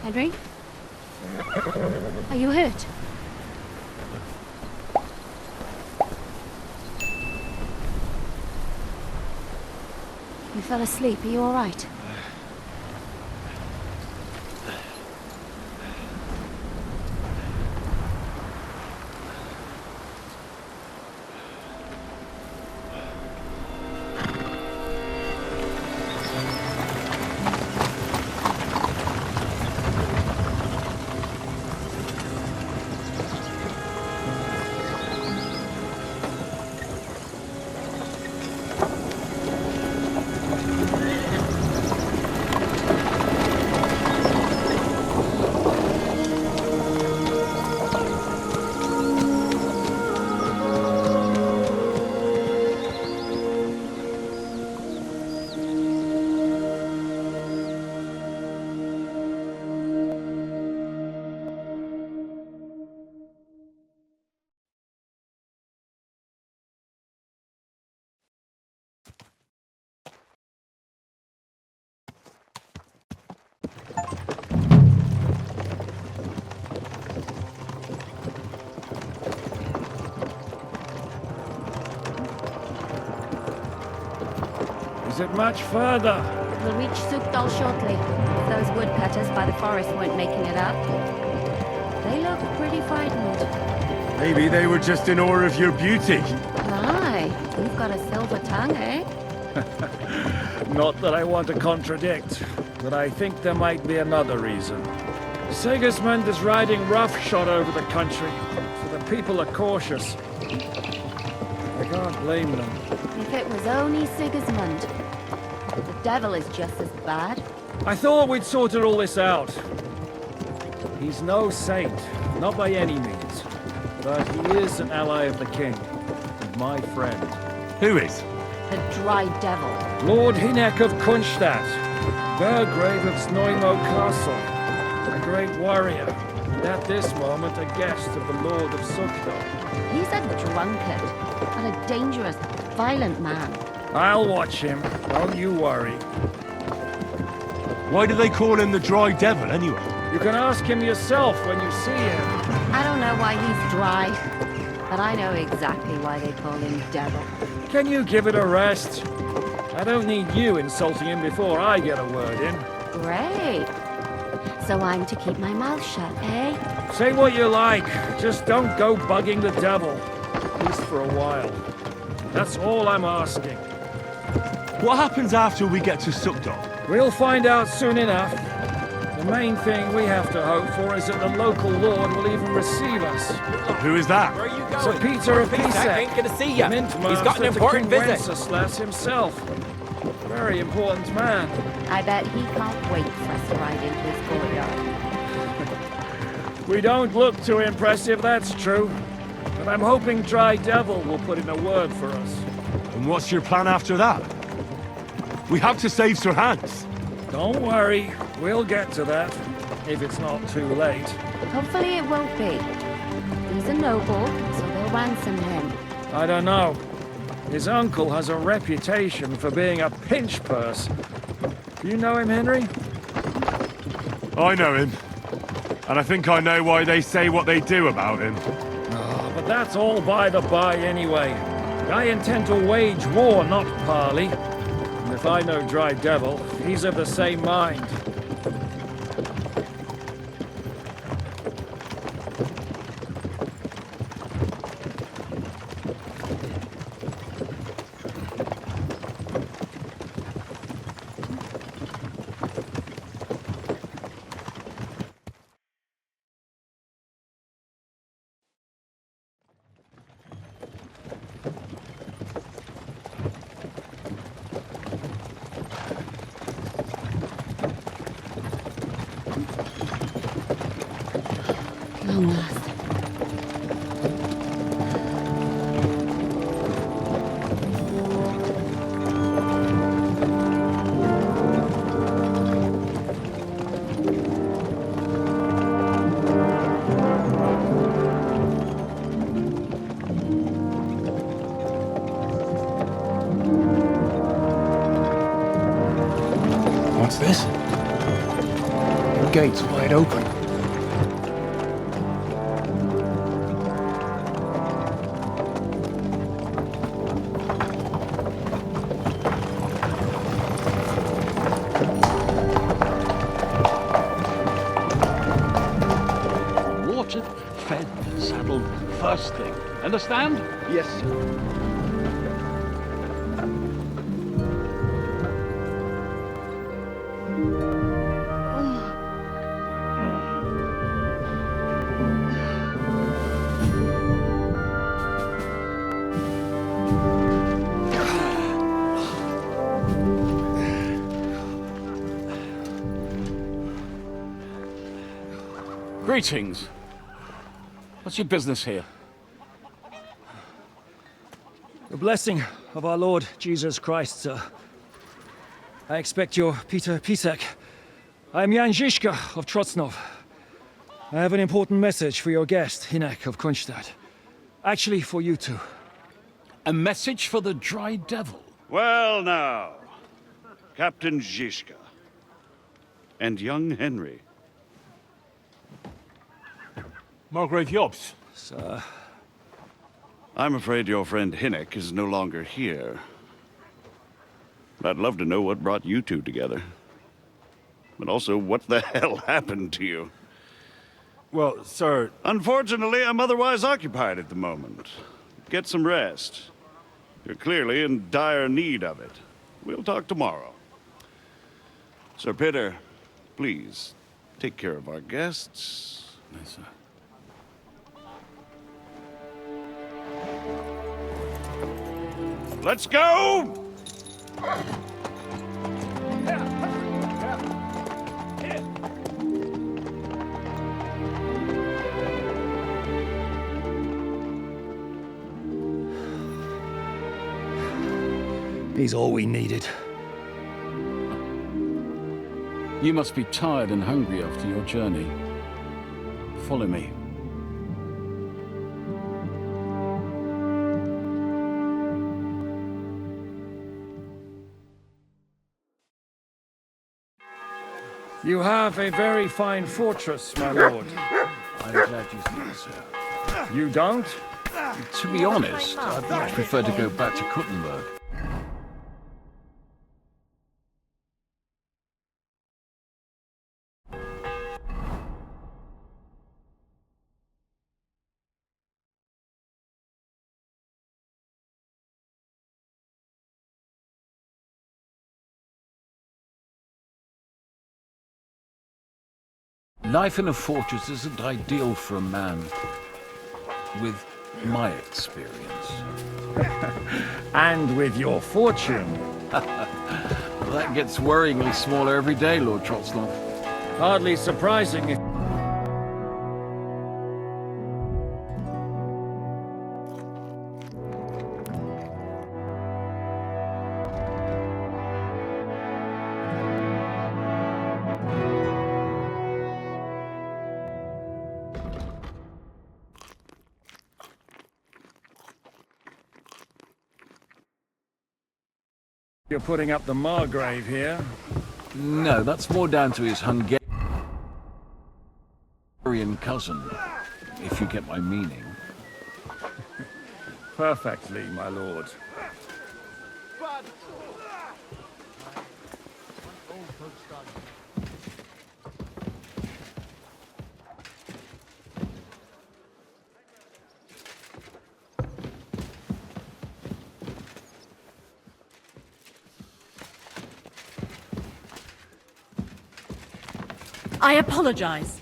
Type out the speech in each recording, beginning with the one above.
Henry? Are you hurt? You fell asleep. Are you all right? Is it much further? We'll reach Sukdal shortly. If those woodcutters by the forest weren't making it up. They look pretty frightened. Maybe they were just in awe of your beauty. Aye, you've got a silver tongue, eh? Not that I want to contradict, but I think there might be another reason. Sigismund is riding roughshod over the country, so the people are cautious. I can't blame them. If it was only Sigismund. The devil is just as bad. I thought we'd sorted all this out. He's no saint, not by any means. But he is an ally of the king, and my friend. Who is? The dry devil. Lord Hynek of Kunstadt, Margrave of Snoimo Castle, a great warrior, and at this moment a guest of the Lord of Sukdal. He's a drunkard, and a dangerous, violent man. I'll watch him, don't you worry. Why do they call him the Dry Devil, anyway? You can ask him yourself when you see him. I don't know why he's dry, but I know exactly why they call him Devil. Can you give it a rest? I don't need you insulting him before I get a word in. Great. So I'm to keep my mouth shut, eh? Say what you like, just don't go bugging the devil. At least for a while. That's all I'm asking. What happens after we get to Sukdal? We'll find out soon enough. The main thing we have to hope for is that the local lord will even receive us. Who is that? Where are you going? Sir Peter of Peter Pisek, ain't gonna see ya. Mint He's got an Master to important King visit. Wenceslas himself. Very important man. I bet he can't wait for us to ride into his courtyard. We don't look too impressive, that's true. But I'm hoping Dry Devil will put in a word for us. And what's your plan after that? We have to save Sir Hans. Don't worry, we'll get to that, if it's not too late. Hopefully it won't be. He's a noble, so they'll ransom him. I don't know. His uncle has a reputation for being a pinch purse. Do you know him, Henry? I know him. And I think I know why they say what they do about him. Oh, but that's all by the by anyway. I intend to wage war, not parley. And if I know Dry Devil, he's of the same mind. Long last. What's this? gates wide open. Watered, fed, saddled, first thing. Understand? Yes, sir. Greetings. What's your business here? The blessing of our Lord Jesus Christ, sir. I expect you're Peter Pisek. I'm Jan Zizka of Trotznov. I have an important message for your guest, Hinek of Kunstadt. Actually, for you two. A message for the Dry Devil? Well now, Captain Zizka and young Henry. Margrave Jobst. Sir. I'm afraid your friend Hinek is no longer here. I'd love to know what brought you two together. But also, what the hell happened to you? Well, sir, Unfortunately, I'm otherwise occupied at the moment. Get some rest. You're clearly in dire need of it. We'll talk tomorrow. Sir Peter, please, take care of our guests. Yes, sir. Let's go! He's all we needed. You must be tired and hungry after your journey. Follow me. You have a very fine fortress, my lord. I'm glad you think so. You don't? To be honest, I'd much prefer to go back to Kuttenberg. Life in a fortress isn't ideal for a man, with my experience. And with your fortune. Well, that gets worryingly smaller every day, Lord Trotznov. Hardly surprising if... You're putting up the Margrave here. No, that's more down to his Hungarian cousin, if you get my meaning. Perfectly, my lord. I apologize.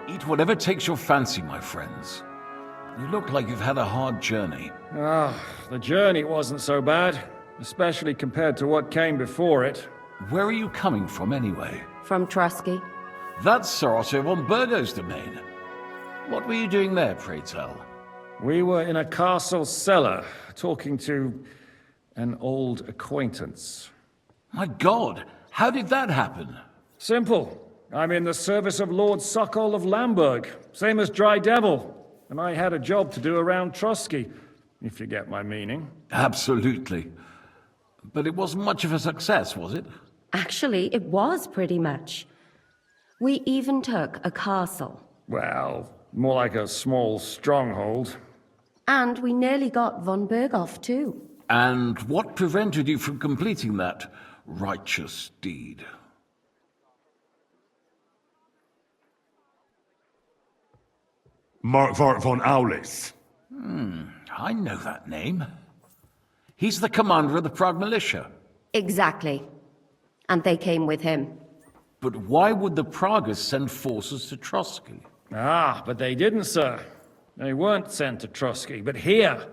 Eat whatever takes your fancy, my friends. You look like you've had a hard journey. The journey wasn't so bad, especially compared to what came before it. Where are you coming from, anyway? From Trusky. That's Sir Otto von Burgo's domain. What were you doing there, pray tell? We were in a castle cellar, talking to an old acquaintance. My God, how did that happen? Simple. I'm in the service of Lord Sokol of Lamberg, same as Dry Devil. And I had a job to do around Trotsky, if you get my meaning. Absolutely. But it wasn't much of a success, was it? Actually, it was pretty much. We even took a castle. Well, more like a small stronghold. And we nearly got von Berghoff, too. And what prevented you from completing that righteous deed? Markvart von Aulis. I know that name. He's the commander of the Prague militia. Exactly. And they came with him. But why would the Praguers send forces to Trotsky? Ah, but they didn't, sir. They weren't sent to Trotsky, but here.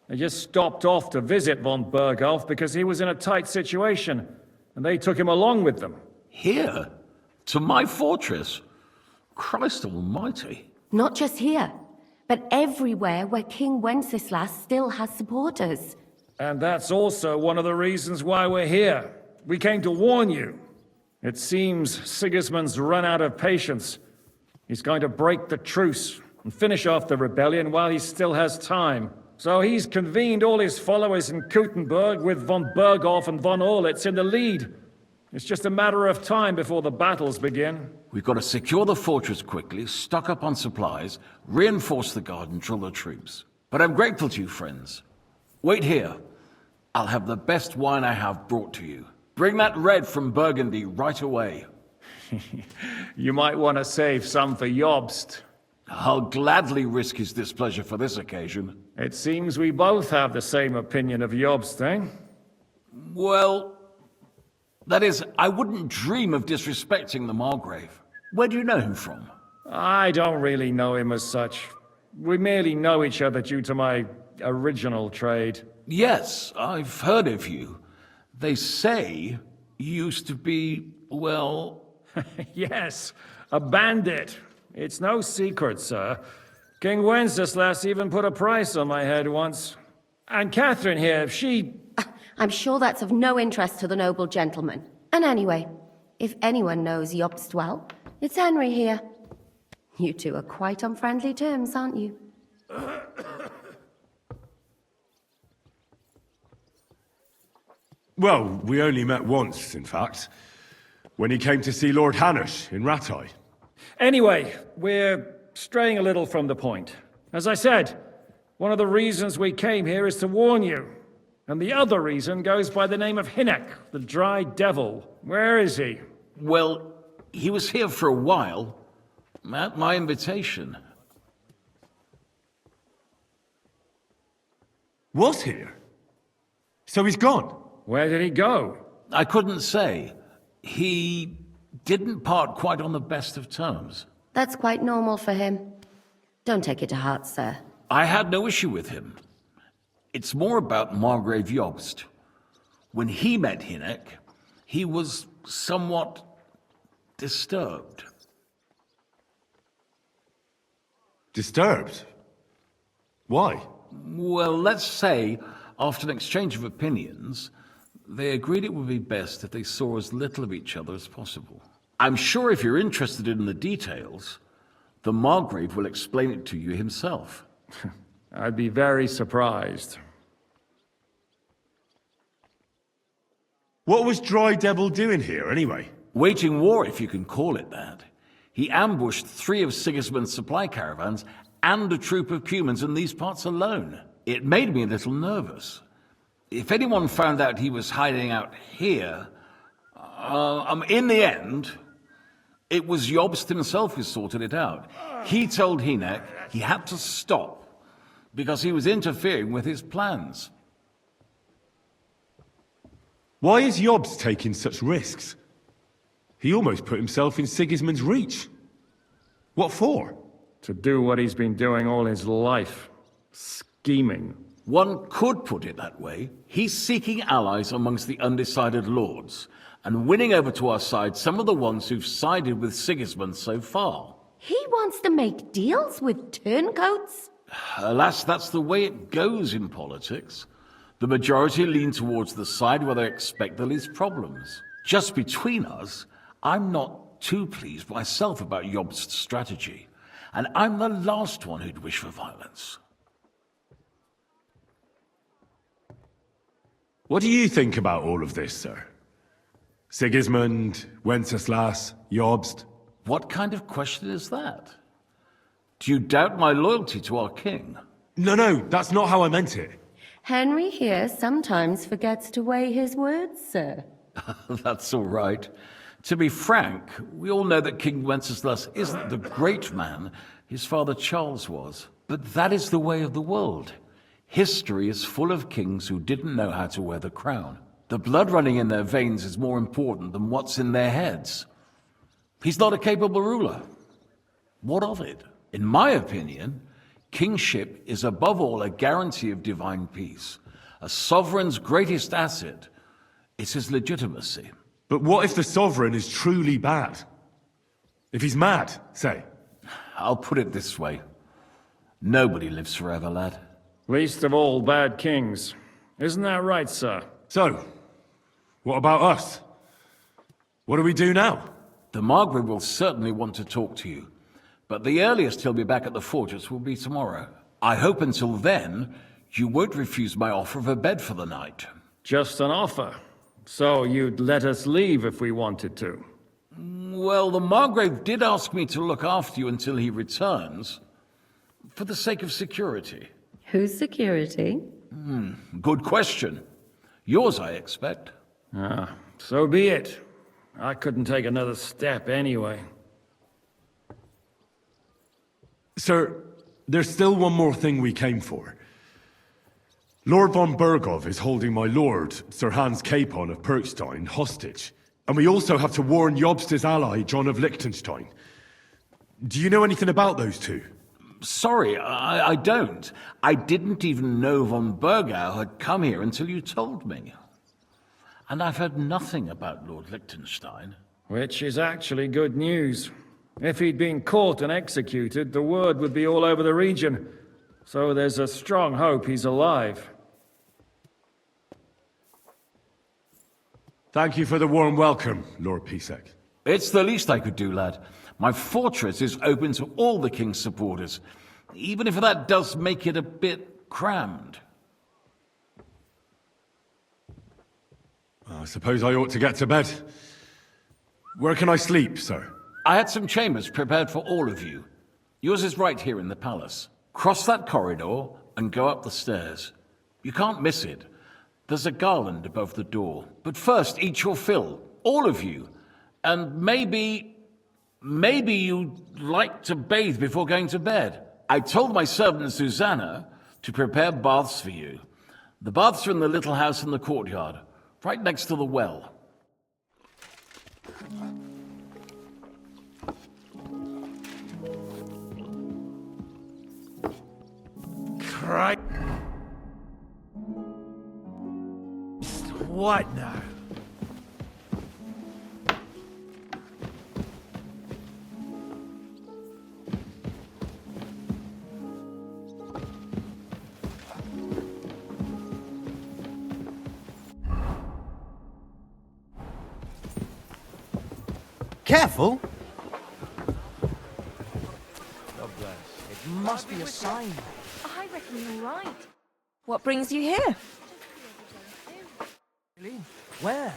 They just stopped off to visit von Berghoff because he was in a tight situation, and they took him along with them. Here? To my fortress? Christ almighty. Not just here, but everywhere where King Wenceslas still has supporters. And that's also one of the reasons why we're here. We came to warn you. It seems Sigismund's run out of patience. He's going to break the truce and finish off the rebellion while he still has time. So he's convened all his followers in Kuttenberg with von Berghoff and von Orlitz in the lead. It's just a matter of time before the battles begin. We've got to secure the fortress quickly, stock up on supplies, reinforce the guard and drill the troops. But I'm grateful to you, friends. Wait here. I'll have the best wine I have brought to you. Bring that red from Burgundy right away. You might want to save some for Jobst. I'll gladly risk his displeasure for this occasion. It seems we both have the same opinion of Jobst, eh? Well, that is, I wouldn't dream of disrespecting the Margrave. Where do you know him from? I don't really know him as such. We merely know each other due to my original trade. Yes, I've heard of you. They say you used to be, well... Yes, a bandit. It's no secret, sir. King Wenceslas even put a price on my head once. And Katherine here, she... I'm sure that's of no interest to the noble gentleman. And anyway, if anyone knows Jobst well, it's Henry here. You two are quite on friendly terms, aren't you? Well, we only met once, in fact. When he came to see Lord Hanush in Rattay. Anyway, we're straying a little from the point. As I said, one of the reasons we came here is to warn you. And the other reason goes by the name of Hynek, the Dry Devil. Where is he? Well, he was here for a while, at my invitation. Was here? So he's gone? Where did he go? I couldn't say. He didn't part quite on the best of terms. That's quite normal for him. Don't take it to heart, sir. I had no issue with him. It's more about Margrave Jobst. When he met Hynek, he was somewhat disturbed. Disturbed? Why? Well, let's say, after an exchange of opinions, they agreed it would be best if they saw as little of each other as possible. I'm sure if you're interested in the details, the Margrave will explain it to you himself. I'd be very surprised. What was Dry Devil doing here, anyway? Waging war, if you can call it that. He ambushed 3 of Sigismund's supply caravans and a troop of Cumans in these parts alone. It made me a little nervous. If anyone found out he was hiding out here, in the end, it was Jobst himself who sorted it out. He told Hynek he had to stop because he was interfering with his plans. Why is Jobst taking such risks? He almost put himself in Sigismund's reach. What for? To do what he's been doing all his life. Scheming. One could put it that way. He's seeking allies amongst the undecided lords, and winning over to our side some of the ones who've sided with Sigismund so far. He wants to make deals with turncoats? Alas, that's the way it goes in politics. The majority lean towards the side where they expect the least problems. Just between us, I'm not too pleased myself about Jobst's strategy, and I'm the last one who'd wish for violence. What do you think about all of this, sir? Sigismund, Wenceslas, Jobst? What kind of question is that? Do you doubt my loyalty to our king? No, that's not how I meant it. Henry here sometimes forgets to weigh his words, sir. That's all right. To be frank, we all know that King Wenceslas isn't the great man his father Charles was. But that is the way of the world. History is full of kings who didn't know how to wear the crown. The blood running in their veins is more important than what's in their heads. He's not a capable ruler. What of it? In my opinion, kingship is above all a guarantee of divine peace. A sovereign's greatest asset is his legitimacy. But what if the sovereign is truly bad? If he's mad, say? I'll put it this way. Nobody lives forever, lad. Least of all bad kings. Isn't that right, sir? So, what about us? What do we do now? The Margrave will certainly want to talk to you, but the earliest he'll be back at the fortress will be tomorrow. I hope until then, you won't refuse my offer of a bed for the night. Just an offer. So you'd let us leave if we wanted to? Well, the Margrave did ask me to look after you until he returns, for the sake of security. Whose security? Good question. Yours, I expect. So be it. I couldn't take another step anyway. Sir, there's still one more thing we came for. Lord von Bergov is holding my lord, Sir Hans Capon of Perkstein, hostage. And we also have to warn Jobst's ally, John of Liechtenstein. Do you know anything about those two? Sorry, I don't. I didn't even know von Bergau had come here until you told me. And I've heard nothing about Lord Liechtenstein. Which is actually good news. If he'd been caught and executed, the word would be all over the region. So there's a strong hope he's alive. Thank you for the warm welcome, Lord Pisek. It's the least I could do, lad. My fortress is open to all the king's supporters, even if that does make it a bit crammed. I suppose I ought to get to bed. Where can I sleep, sir? I had some chambers prepared for all of you. Yours is right here in the palace. Cross that corridor and go up the stairs. You can't miss it. There's a garland above the door. But first, eat your fill, all of you. And maybe you'd like to bathe before going to bed. I told my servant Susanna to prepare baths for you. The baths are in the little house in the courtyard, right next to the well. Right. What now? Careful! God bless. It must be a sign. I reckon you're right. What brings you here? Really? Where?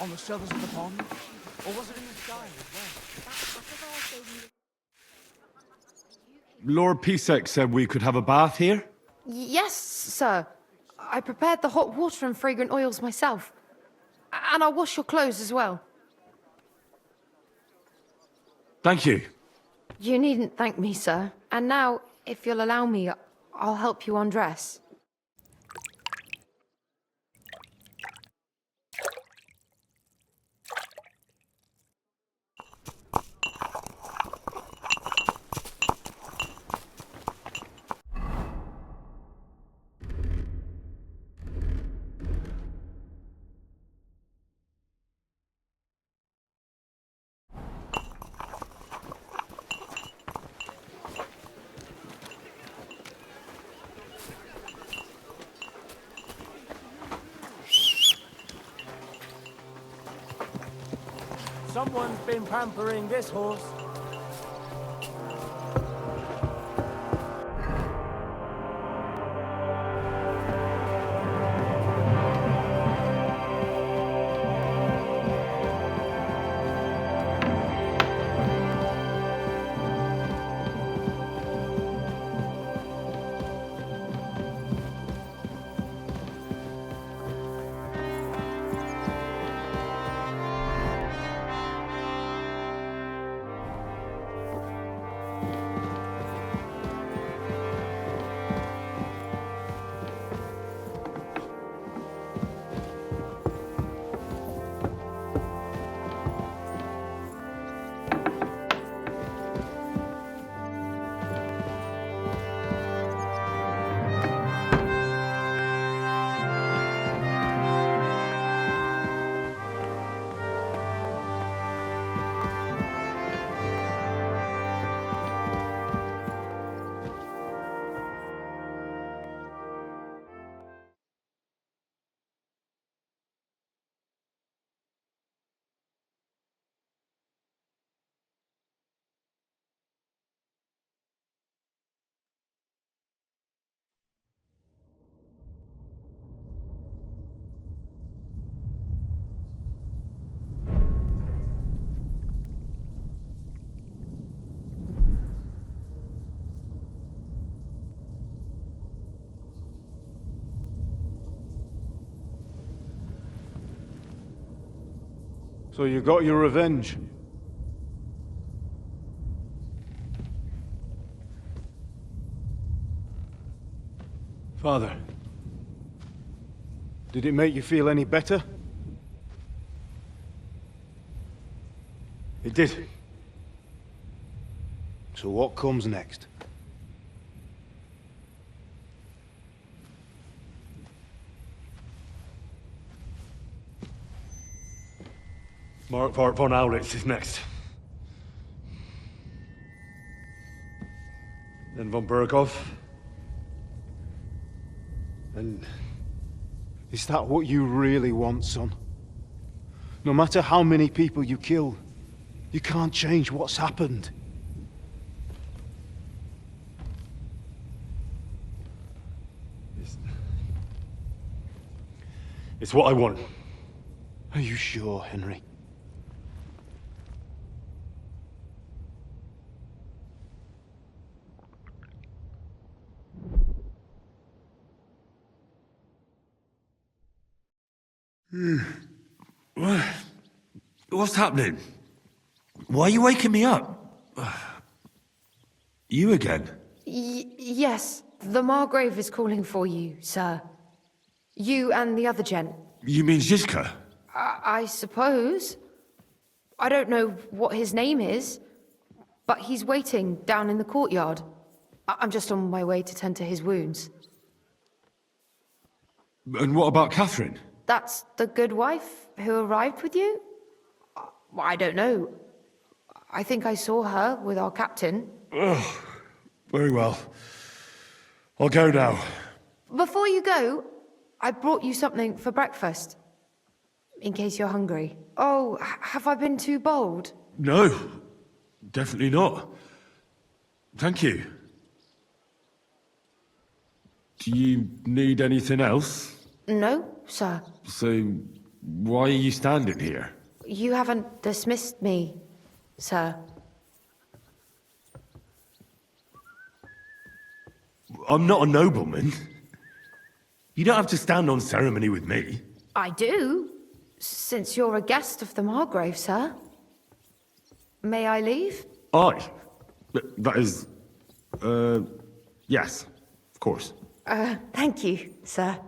On the surface of the pond? Or was it in the sky as well? Lord Pisek said we could have a bath here? Yes, sir. I prepared the hot water and fragrant oils myself. And I'll wash your clothes as well. Thank you. You needn't thank me, sir. And now, if you'll allow me, I'll help you undress. Someone's been pampering this horse. So you got your revenge? Father, did it make you feel any better? It did. So what comes next? Mark von Aulitz is next. Then von Berghoff. And is that what you really want, son? No matter how many people you kill, you can't change what's happened. It's what I want. Are you sure, Henry? What's happening? Why are you waking me up? You again? Yes, the Margrave is calling for you, sir. You and the other gent. You mean Zizka? I suppose. I don't know what his name is, but he's waiting down in the courtyard. I'm just on my way to tend to his wounds. And what about Katherine? That's the good wife who arrived with you? I don't know. I think I saw her with our captain. Oh, very well. I'll go now. Before you go, I brought you something for breakfast. In case you're hungry. Oh, have I been too bold? No, definitely not. Thank you. Do you need anything else? No, sir. So, why are you standing here? You haven't dismissed me, sir. I'm not a nobleman. You don't have to stand on ceremony with me. I do, since you're a guest of the Margrave, sir. May I leave? Aye. That is... yes, of course. Thank you, sir.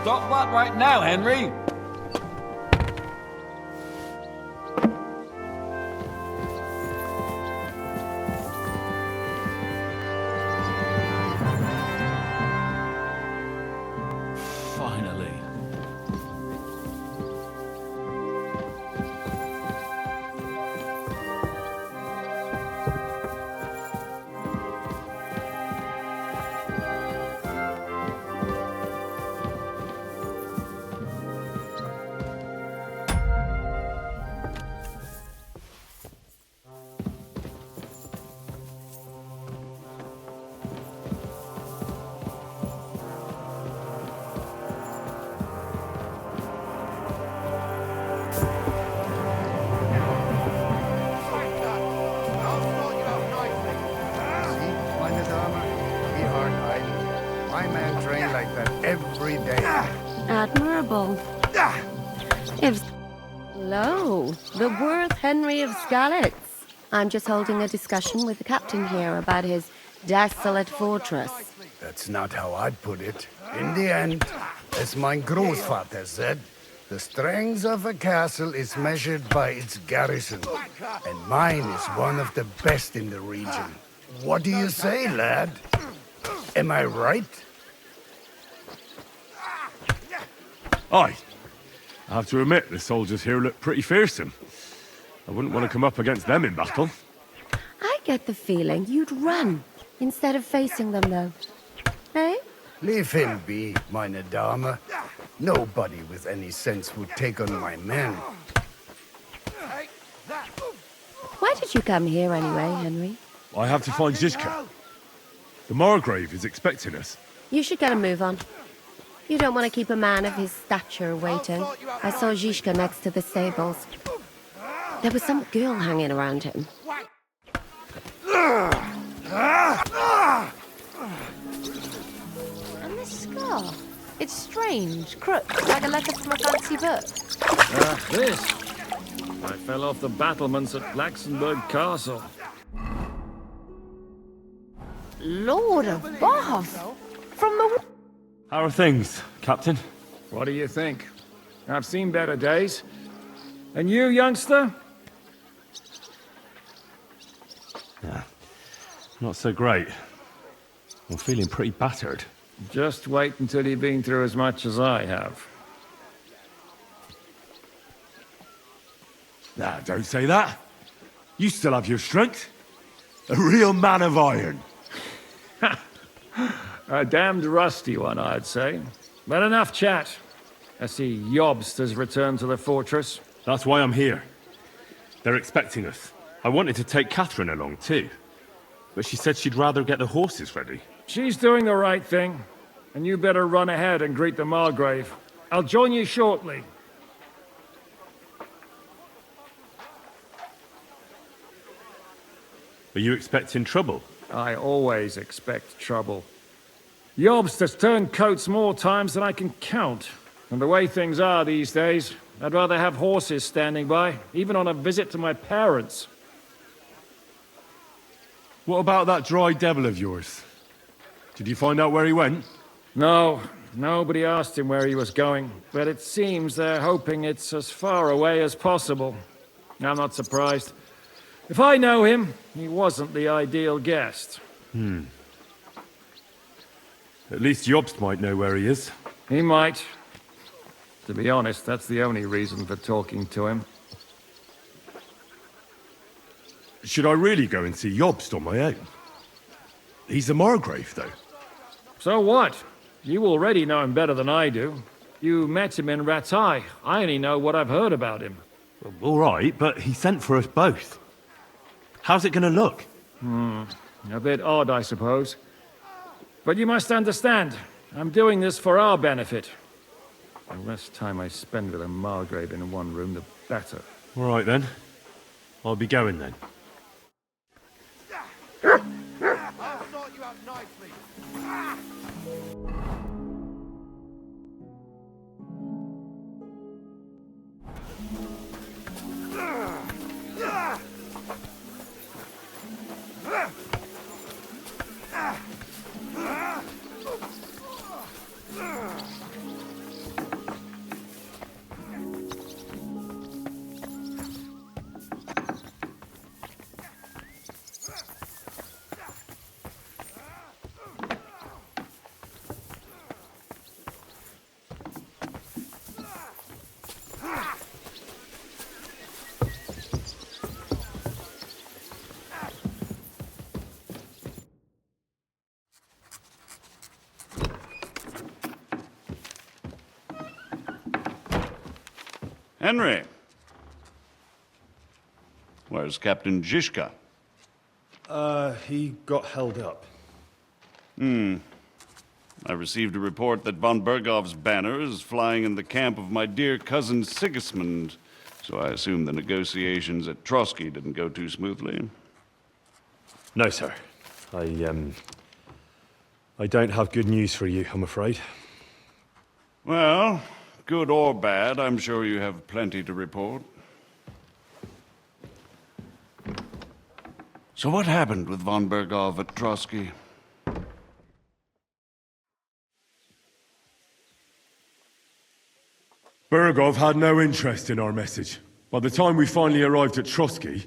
Stop that right now, Henry! Finally. Admirable. If... Hello, the worth Henry of Skalitz. I'm just holding a discussion with the captain here about his desolate fortress. That's not how I'd put it. In the end, as my grandfather said, the strength of a castle is measured by its garrison, and mine is one of the best in the region. What do you say, lad? Am I right? Aye. I have to admit, the soldiers here look pretty fearsome. I wouldn't want to come up against them in battle. I get the feeling you'd run instead of facing them, though. Eh? Leave him be, meine Dame. Nobody with any sense would take on my men. Why did you come here anyway, Henry? I have to find Zizka. The Margrave is expecting us. You should get a move on. You don't want to keep a man of his stature waiting. I saw Zizka next to the stables. There was some girl hanging around him. And this scar? It's strange, crooked, like a letter from a fancy book. This. I fell off the battlements at Laxenburg Castle. Lord above! From the... How are things, Captain? What do you think? I've seen better days. And you, youngster? Yeah, not so great. I'm feeling pretty battered. Just wait until you've been through as much as I have. Nah, don't say that. You still have your strength. A real man of iron. A damned rusty one, I'd say. But enough chat. I see Jobst has returned to the fortress. That's why I'm here. They're expecting us. I wanted to take Katherine along too, but she said she'd rather get the horses ready. She's doing the right thing, and you better run ahead and greet the Margrave. I'll join you shortly. Are you expecting trouble? I always expect trouble. Jobst has turned coats more times than I can count. And the way things are these days, I'd rather have horses standing by, even on a visit to my parents. What about that dry devil of yours? Did you find out where he went? No, nobody asked him where he was going, but it seems they're hoping it's as far away as possible. I'm not surprised. If I know him, he wasn't the ideal guest. At least Jobst might know where he is. He might. To be honest, that's the only reason for talking to him. Should I really go and see Jobst on my own? He's a Margrave, though. So what? You already know him better than I do. You met him in Ratai. I only know what I've heard about him. All right, but he sent for us both. How's it gonna look? A bit odd, I suppose. But you must understand, I'm doing this for our benefit. The less time I spend with a Margrave in one room, the better. All right, then. I'll be going, then. I'll sort you out nicely. Henry. Where's Captain Zizka? He got held up. I received a report that von Bergov's banner is flying in the camp of my dear cousin Sigismund, so I assume the negotiations at Trotsky didn't go too smoothly. No, sir. I don't have good news for you, I'm afraid. Well, good or bad, I'm sure you have plenty to report. So what happened with von Bergov at Trotsky? Bergov had no interest in our message. By the time we finally arrived at Trotsky,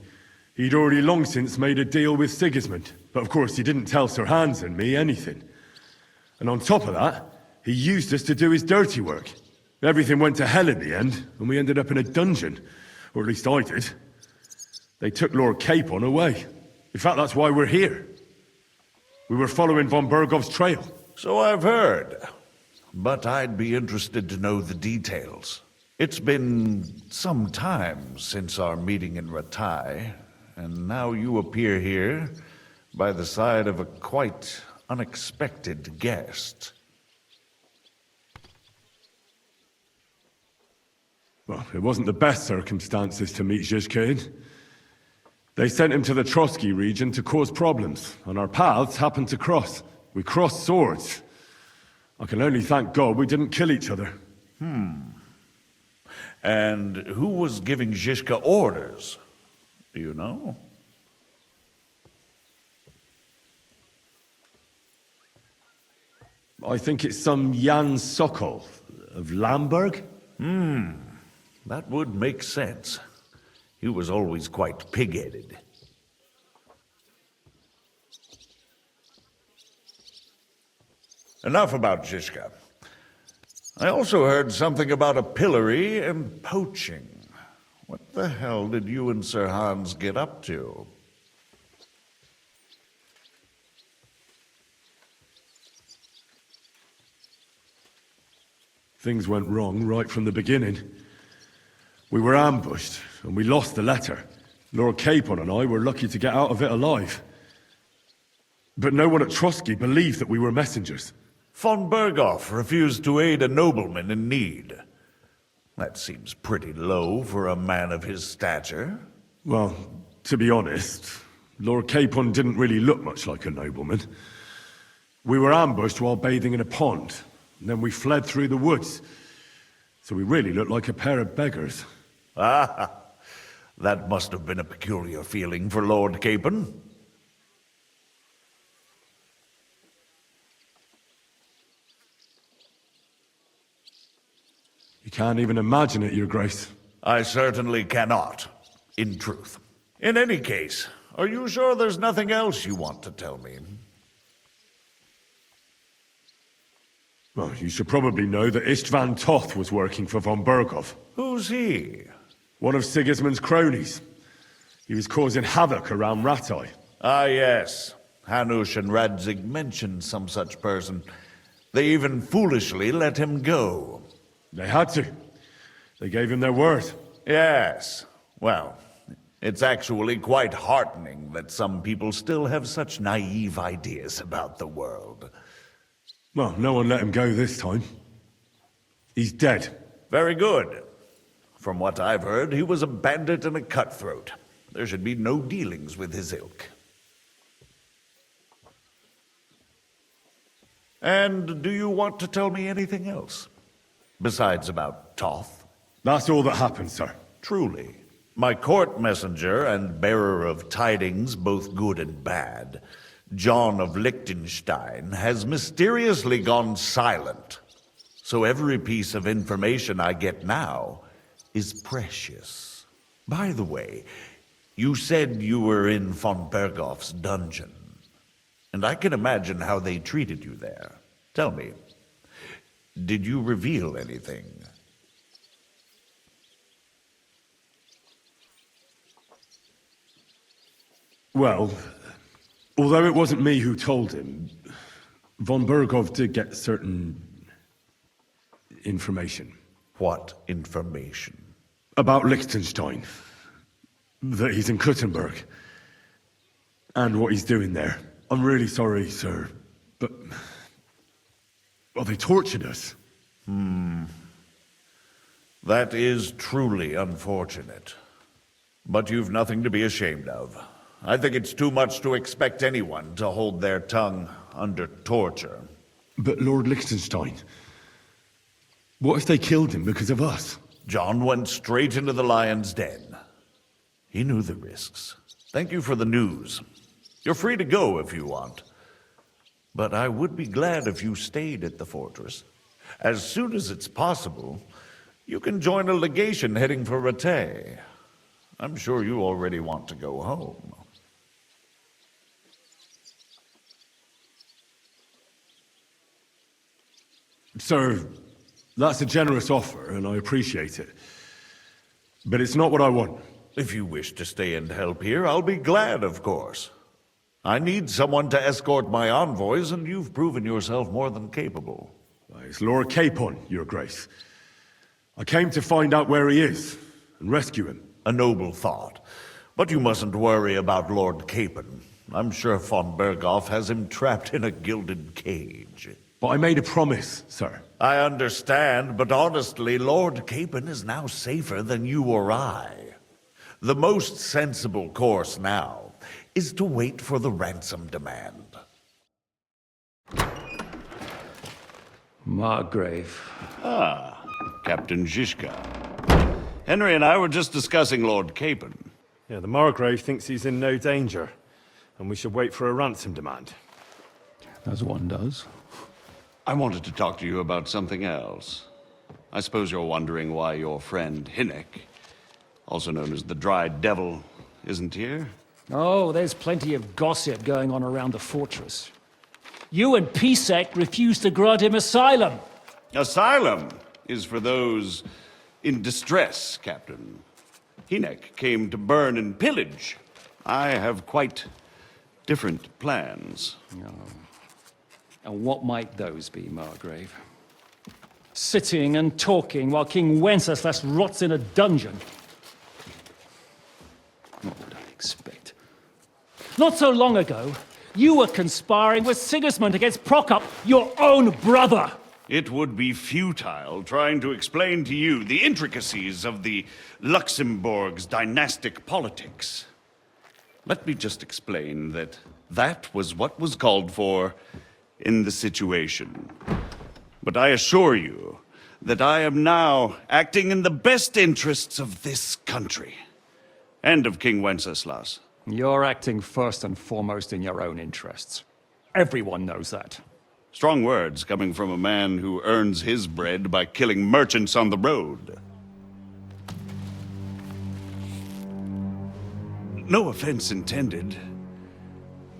he'd already long since made a deal with Sigismund. But of course, he didn't tell Sir Hans and me anything. And on top of that, he used us to do his dirty work. Everything went to hell in the end, and we ended up in a dungeon. Or at least I did. They took Lord Capon away. In fact, that's why we're here. We were following von Bergov's trail. So I've heard. But I'd be interested to know the details. It's been some time since our meeting in Ratai, and now you appear here by the side of a quite unexpected guest. Well, it wasn't the best circumstances to meet Zizka in. They sent him to the Trotsky region to cause problems, and our paths happened to cross. We crossed swords. I can only thank God we didn't kill each other. And who was giving Zizka orders? Do you know? I think it's some Jan Sokol of Lamberg. That would make sense. He was always quite pig-headed. Enough about Zizka. I also heard something about a pillory and poaching. What the hell did you and Sir Hans get up to? Things went wrong right from the beginning. We were ambushed, and we lost the letter. Lord Capon and I were lucky to get out of it alive. But no one at Trotsky believed that we were messengers. Von Bergov refused to aid a nobleman in need. That seems pretty low for a man of his stature. Well, to be honest, Lord Capon didn't really look much like a nobleman. We were ambushed while bathing in a pond, and then we fled through the woods. So we really looked like a pair of beggars. Ah, that must have been a peculiar feeling for Lord Capon. You can't even imagine it, Your Grace. I certainly cannot, in truth. In any case, are you sure there's nothing else you want to tell me? Well, you should probably know that Istvan Toth was working for von Berghoff. Who's he? One of Sigismund's cronies. He was causing havoc around Rattay. Ah, yes. Hanush and Radzig mentioned some such person. They even foolishly let him go. They had to. They gave him their word. Yes. Well, it's actually quite heartening that some people still have such naive ideas about the world. Well, no one let him go this time. He's dead. Very good. From what I've heard, he was a bandit and a cutthroat. There should be no dealings with his ilk. And do you want to tell me anything else? Besides about Toth? That's all that happened, sir. Truly. My court messenger and bearer of tidings, both good and bad, John of Liechtenstein, has mysteriously gone silent. So every piece of information I get now is precious. By the way, you said you were in von Berghoff's dungeon. And I can imagine how they treated you there. Tell me, did you reveal anything? Well, although it wasn't me who told him, von Berghoff did get certain information. What information? About Liechtenstein. That he's in Kuttenberg. And what he's doing there. I'm really sorry, sir, but... well, they tortured us. That is truly unfortunate. But you've nothing to be ashamed of. I think it's too much to expect anyone to hold their tongue under torture. But Lord Liechtenstein... what if they killed him because of us? John went straight into the lion's den. He knew the risks. Thank you for the news. You're free to go if you want. But I would be glad if you stayed at the fortress. As soon as it's possible, you can join a legation heading for Rattay. I'm sure you already want to go home. Sir, that's a generous offer, and I appreciate it. But it's not what I want. If you wish to stay and help here, I'll be glad, of course. I need someone to escort my envoys, and you've proven yourself more than capable. It's Lord Capon, Your Grace. I came to find out where he is, and rescue him. A noble thought. But you mustn't worry about Lord Capon. I'm sure von Berghoff has him trapped in a gilded cage. But I made a promise, sir. I understand, but honestly, Lord Capon is now safer than you or I. The most sensible course now is to wait for the ransom demand. Margrave. Ah, Captain Zizka. Henry and I were just discussing Lord Capon. Yeah, the Margrave thinks he's in no danger, and we should wait for a ransom demand. As one does. I wanted to talk to you about something else. I suppose you're wondering why your friend Hinnek, also known as the Dried Devil, isn't here? Oh, there's plenty of gossip going on around the fortress. You and Pisek refused to grant him asylum. Asylum is for those in distress, Captain. Hinnek came to burn and pillage. I have quite different plans. Oh. And what might those be, Margrave? Sitting and talking while King Wenceslas rots in a dungeon. What would I expect? Not so long ago, you were conspiring with Sigismund against Prokop, your own brother! It would be futile trying to explain to you the intricacies of the Luxembourg's dynastic politics. Let me just explain that that was what was called for in the situation. But I assure you that I am now acting in the best interests of this country and of King Wenceslas. You're acting first and foremost in your own interests. Everyone knows that. Strong words coming from a man who earns his bread by killing merchants on the road. No offense intended.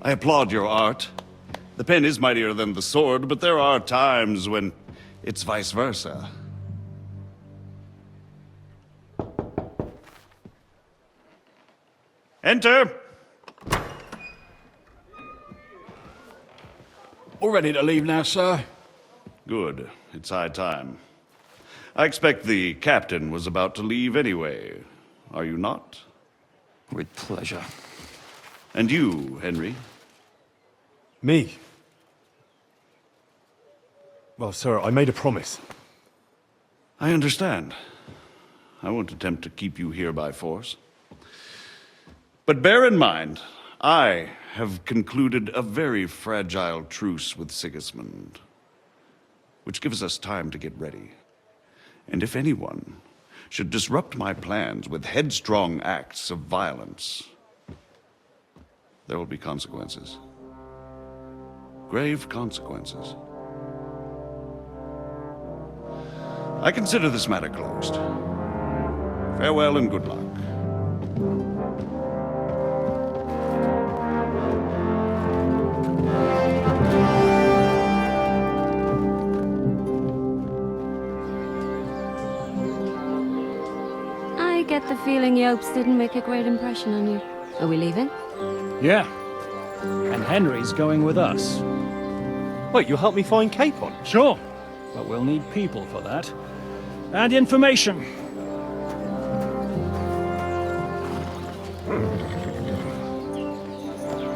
I applaud your art. The pen is mightier than the sword, but there are times when it's vice versa. Enter! All ready to leave now, sir? Good. It's high time. I expect the captain was about to leave anyway. Are you not? With pleasure. And you, Henry? Me? Well, sir, I made a promise. I understand. I won't attempt to keep you here by force. But bear in mind, I have concluded a very fragile truce with Sigismund, which gives us time to get ready. And if anyone should disrupt my plans with headstrong acts of violence, there will be consequences. Grave consequences. I consider this matter closed. Farewell and good luck. I get the feeling Jobst didn't make a great impression on you. Are we leaving? Yeah. And Henry's going with us. Wait, you'll help me find Capon? Sure. But we'll need people for that. And information.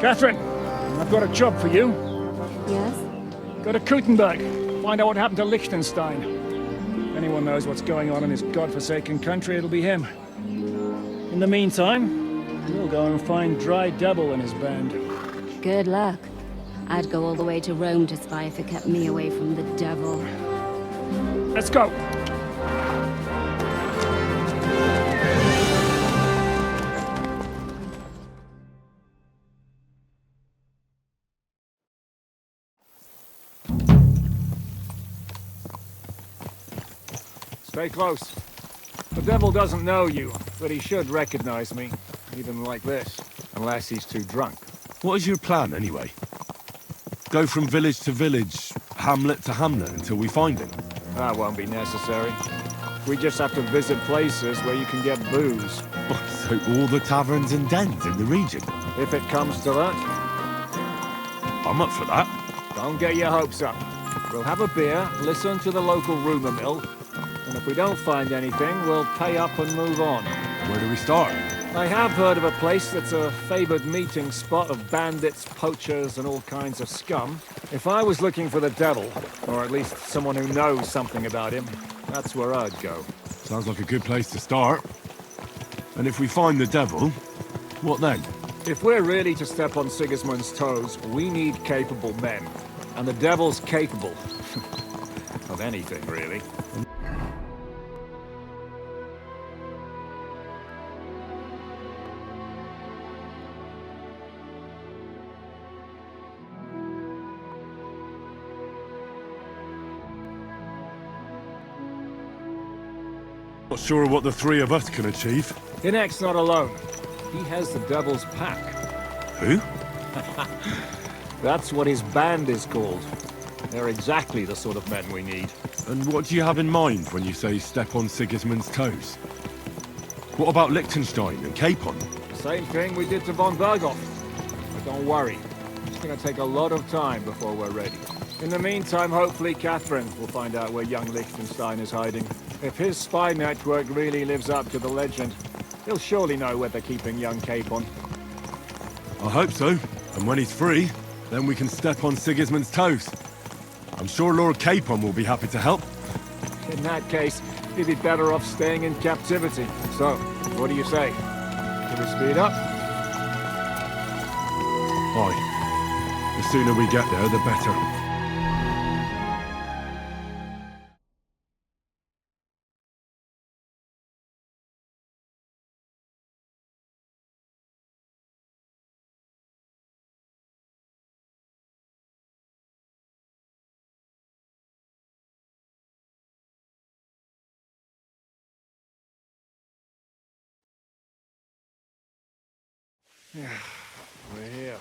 Katherine, I've got a job for you. Yes? Go to Kuttenberg. Find out what happened to Liechtenstein. If anyone knows what's going on in this godforsaken country, it'll be him. In the meantime, we'll go and find Dry Devil and his band. Good luck. I'd go all the way to Rome to spy if it kept me away from the devil. Let's go! Stay close. The devil doesn't know you, but he should recognize me, even like this, unless he's too drunk. What is your plan, anyway? Go from village to village, hamlet to hamlet, until we find him? That won't be necessary. We just have to visit places where you can get booze. So all the taverns and dens in the region? If it comes to that. I'm up for that. Don't get your hopes up. We'll have a beer, listen to the local rumor mill, and if we don't find anything, we'll pay up and move on. Where do we start? I have heard of a place that's a favored meeting spot of bandits, poachers, and all kinds of scum. If I was looking for the devil, or at least someone who knows something about him, that's where I'd go. Sounds like a good place to start. And if we find the devil, what then? If we're really to step on Sigismund's toes, we need capable men. And the devil's capable. of anything, really. Not sure what the three of us can achieve. Inek's not alone. He has the Devil's Pack. Who? That's what his band is called. They're exactly the sort of men we need. And what do you have in mind when you say step on Sigismund's toes? What about Liechtenstein and Capon? Same thing we did to von Berghoff. But don't worry. It's going to take a lot of time before we're ready. In the meantime, hopefully Katherine will find out where young Liechtenstein is hiding. If his spy network really lives up to the legend, he'll surely know where they're keeping young Capon. I hope so. And when he's free, then we can step on Sigismund's toes. I'm sure Lord Capon will be happy to help. In that case, he'd be better off staying in captivity. So, what do you say? Should we speed up? Aye. The sooner we get there, the better. We're here.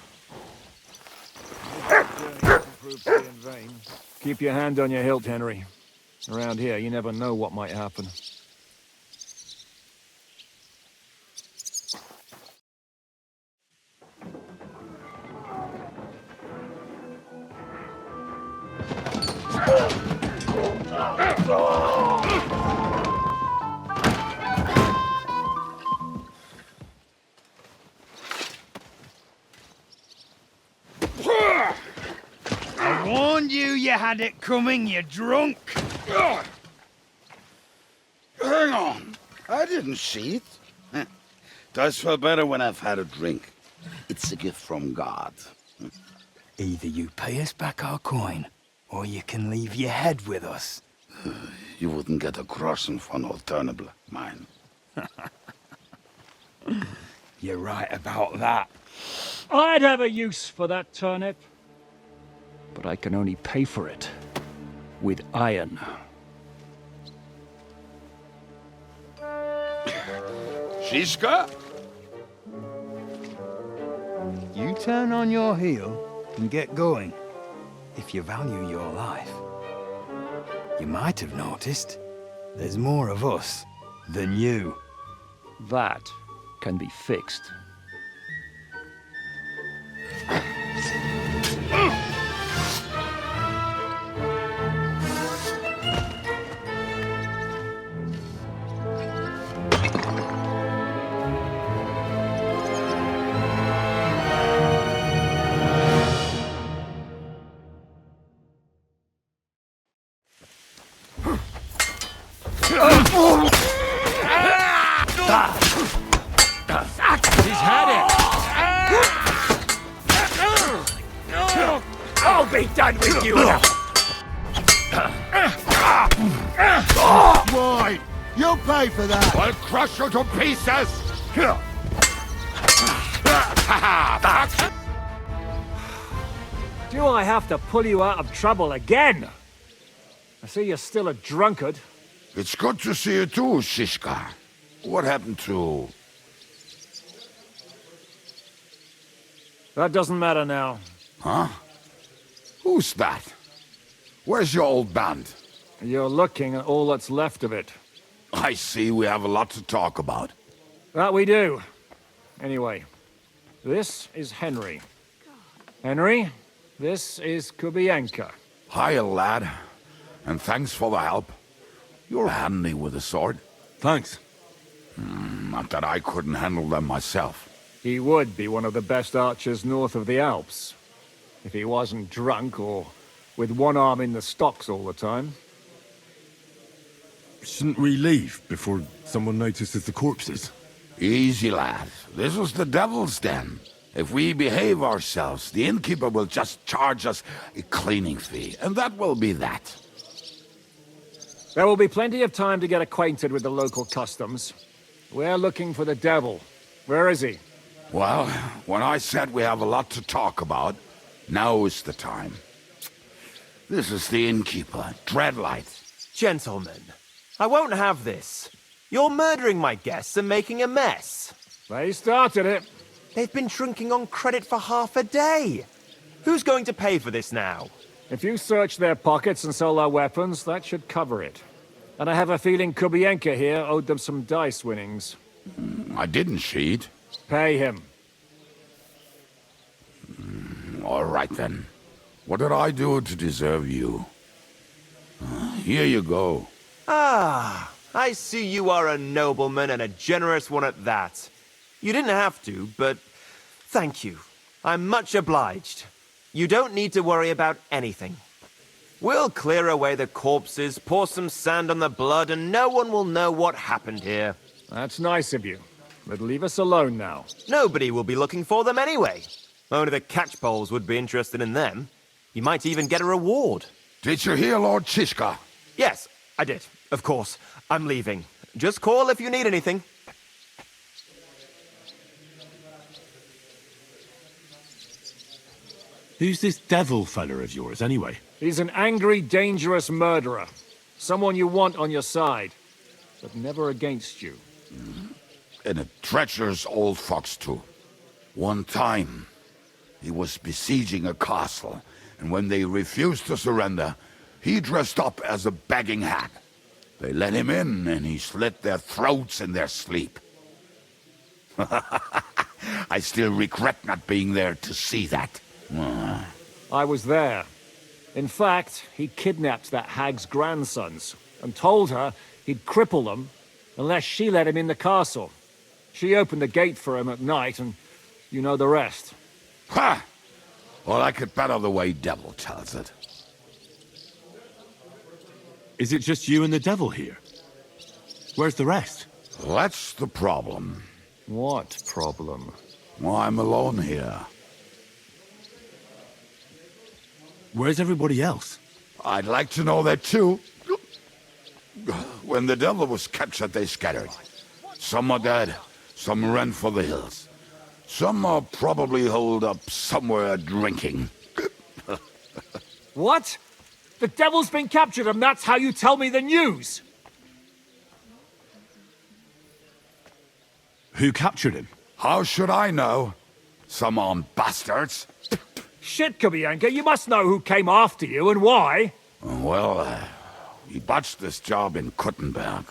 This journey hasn't proved to be in vain. Keep your hand on your hilt, Henry. Around here, you never know what might happen. I warned you you had it coming, you drunk! Hang on. I didn't see it. Does feel better when I've had a drink. It's a gift from God. Either you pay us back our coin, or you can leave your head with us. You wouldn't get a groschen for an alternative, mine. You're right about that. I'd have a use for that turnip. But I can only pay for it with iron. Zizka? You turn on your heel and get going, if you value your life. You might have noticed, there's more of us than you. That can be fixed. He's had it! I'll be done with you! Right, you'll pay for that! I'll crush you to pieces! Do I have to pull you out of trouble again? I see you're still a drunkard. It's good to see you too, Zizka. What happened to... That doesn't matter now. Huh? Who's that? Where's your old band? You're looking at all that's left of it. I see we have a lot to talk about. That we do. Anyway, this is Henry. Henry, this is Kubyenka. Hiya, lad. And thanks for the help. You're handy with a sword. Thanks. Not that I couldn't handle them myself. He would be one of the best archers north of the Alps. If he wasn't drunk or with one arm in the stocks all the time. Shouldn't we leave before someone notices the corpses? Easy, lad. This was the devil's den. If we behave ourselves, the innkeeper will just charge us a cleaning fee, and that will be that. There will be plenty of time to get acquainted with the local customs. We're looking for the devil. Where is he? Well, when I said we have a lot to talk about, now is the time. This is the innkeeper, Dreadlight. Gentlemen, I won't have this. You're murdering my guests and making a mess. They started it. They've been drinking on credit for half a day. Who's going to pay for this now? If you search their pockets and sell their weapons, that should cover it. And I have a feeling Kubyenka here owed them some dice winnings. I didn't cheat. Pay him. All right, then. What did I do to deserve you? Here you go. Ah, I see you are a nobleman and a generous one at that. You didn't have to, but thank you. I'm much obliged. You don't need to worry about anything. We'll clear away the corpses, pour some sand on the blood, and no one will know what happened here. That's nice of you. But leave us alone now. Nobody will be looking for them anyway. Only the catchpoles would be interested in them. You might even get a reward. Did you hear Lord Zizka? Yes, I did. Of course. I'm leaving. Just call if you need anything. Who's this devil fella of yours, anyway? He's an angry, dangerous murderer. Someone you want on your side, but never against you. And a treacherous old fox, too. One time, he was besieging a castle, and when they refused to surrender, he dressed up as a begging hag. They let him in, and he slit their throats in their sleep. I still regret not being there to see that. I was there. In fact, he kidnapped that hag's grandsons and told her he'd cripple them unless she let him in the castle. She opened the gate for him at night, and you know the rest. Ha! Well, I could better the way Devil tells it. Is it just you and the devil here? Where's the rest? That's the problem. What problem? Well, I'm alone here. Where's everybody else? I'd like to know that too. When the devil was captured, they scattered. Some are dead, some ran for the hills. Some are probably holed up somewhere drinking. What? The devil's been captured and that's how you tell me the news? Who captured him? How should I know? Some armed bastards. Shit, Kubyenka, you must know who came after you and why. Well, we botched this job in Kuttenberg.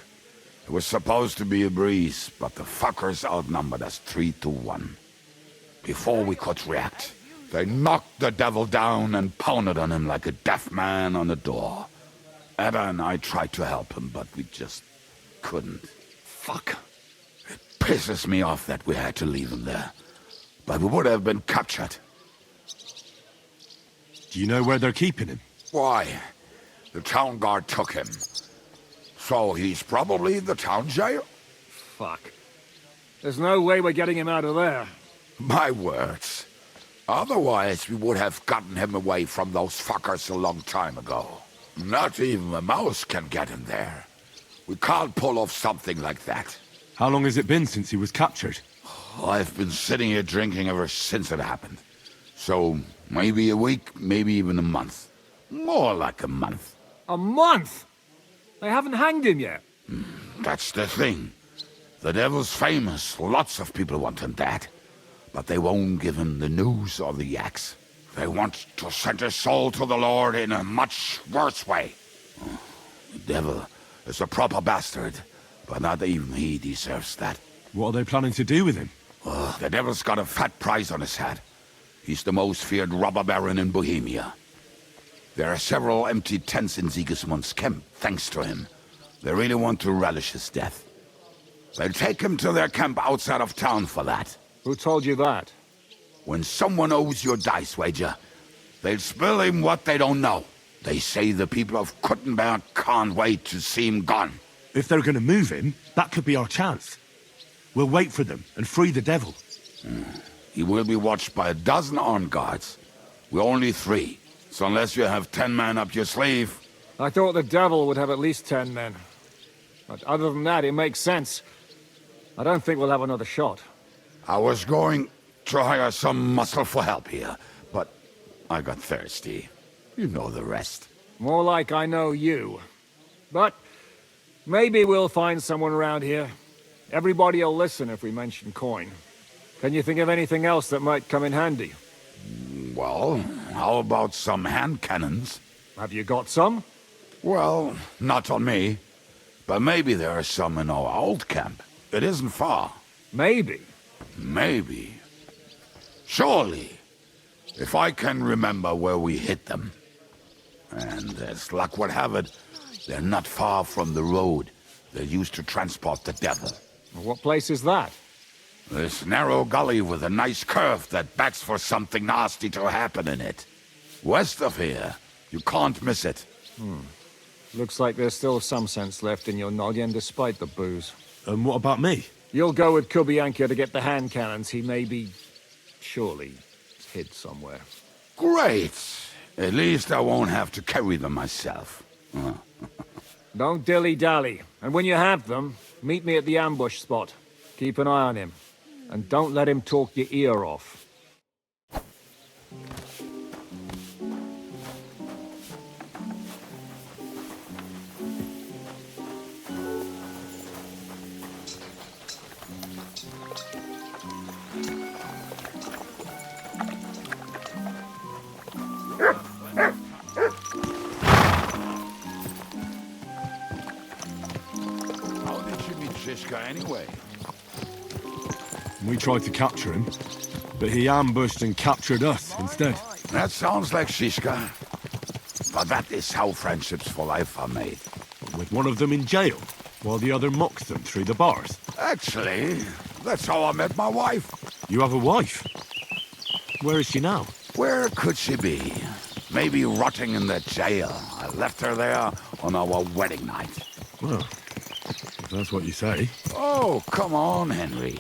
It was supposed to be a breeze, but the fuckers outnumbered us 3-1. Before we could react, they knocked the devil down and pounded on him like a deaf man on a door. Ada and I tried to help him, but we just couldn't. Fuck. It pisses me off that we had to leave him there. But we would have been captured. Do you know where they're keeping him? Why? The town guard took him. So he's probably in the town jail? Fuck. There's no way we're getting him out of there. My words. Otherwise, we would have gotten him away from those fuckers a long time ago. Not even a mouse can get him there. We can't pull off something like that. How long has it been since he was captured? I've been sitting here drinking ever since it happened. So, maybe a week, maybe even a month. More like a month. A month? They haven't hanged him yet. That's the thing. The devil's famous. Lots of people want him dead. But they won't give him the news or the axe. They want to send his soul to the Lord in a much worse way. The devil is a proper bastard, but not even he deserves that. What are they planning to do with him? The devil's got a fat price on his head. He's the most feared robber baron in Bohemia. There are several empty tents in Sigismund's camp, thanks to him. They really want to relish his death. They'll take him to their camp outside of town for that. Who told you that? When someone owes you a dice wager, they'll spill him what they don't know. They say the people of Kuttenberg can't wait to see him gone. If they're going to move him, that could be our chance. We'll wait for them and free the devil. He will be watched by 12 armed guards. We're only 3, so unless you have 10 men up your sleeve... I thought the devil would have at least 10 men. But other than that, it makes sense. I don't think we'll have another shot. I was going to hire some muscle for help here, but I got thirsty. You know the rest. More like I know you. But maybe we'll find someone around here. Everybody will listen if we mention coin. Can you think of anything else that might come in handy? Well, how about some hand cannons? Have you got some? Well, not on me. But maybe there are some in our old camp. It isn't far. Maybe. Maybe. Surely. If I can remember where we hid them. And as luck would have it, they're not far from the road they used to transport the devil. What place is that? This narrow gully with a nice curve that begs for something nasty to happen in it. West of here. You can't miss it. Looks like there's still some sense left in your noggin despite the booze. And what about me? You'll go with Kubyenka to get the hand cannons. He may be... surely hid somewhere. Great! At least I won't have to carry them myself. Don't dilly-dally. And when you have them, meet me at the ambush spot. Keep an eye on him. And don't let him talk your ear off. Zizka anyway? We tried to capture him, but he ambushed and captured us instead. That sounds like Zizka. But that is how friendships for life are made. With one of them in jail, while the other mocks them through the bars. Actually, that's how I met my wife. You have a wife? Where is she now? Where could she be? Maybe rotting in the jail. I left her there on our wedding night. Well, if that's what you say. Oh, come on, Henry.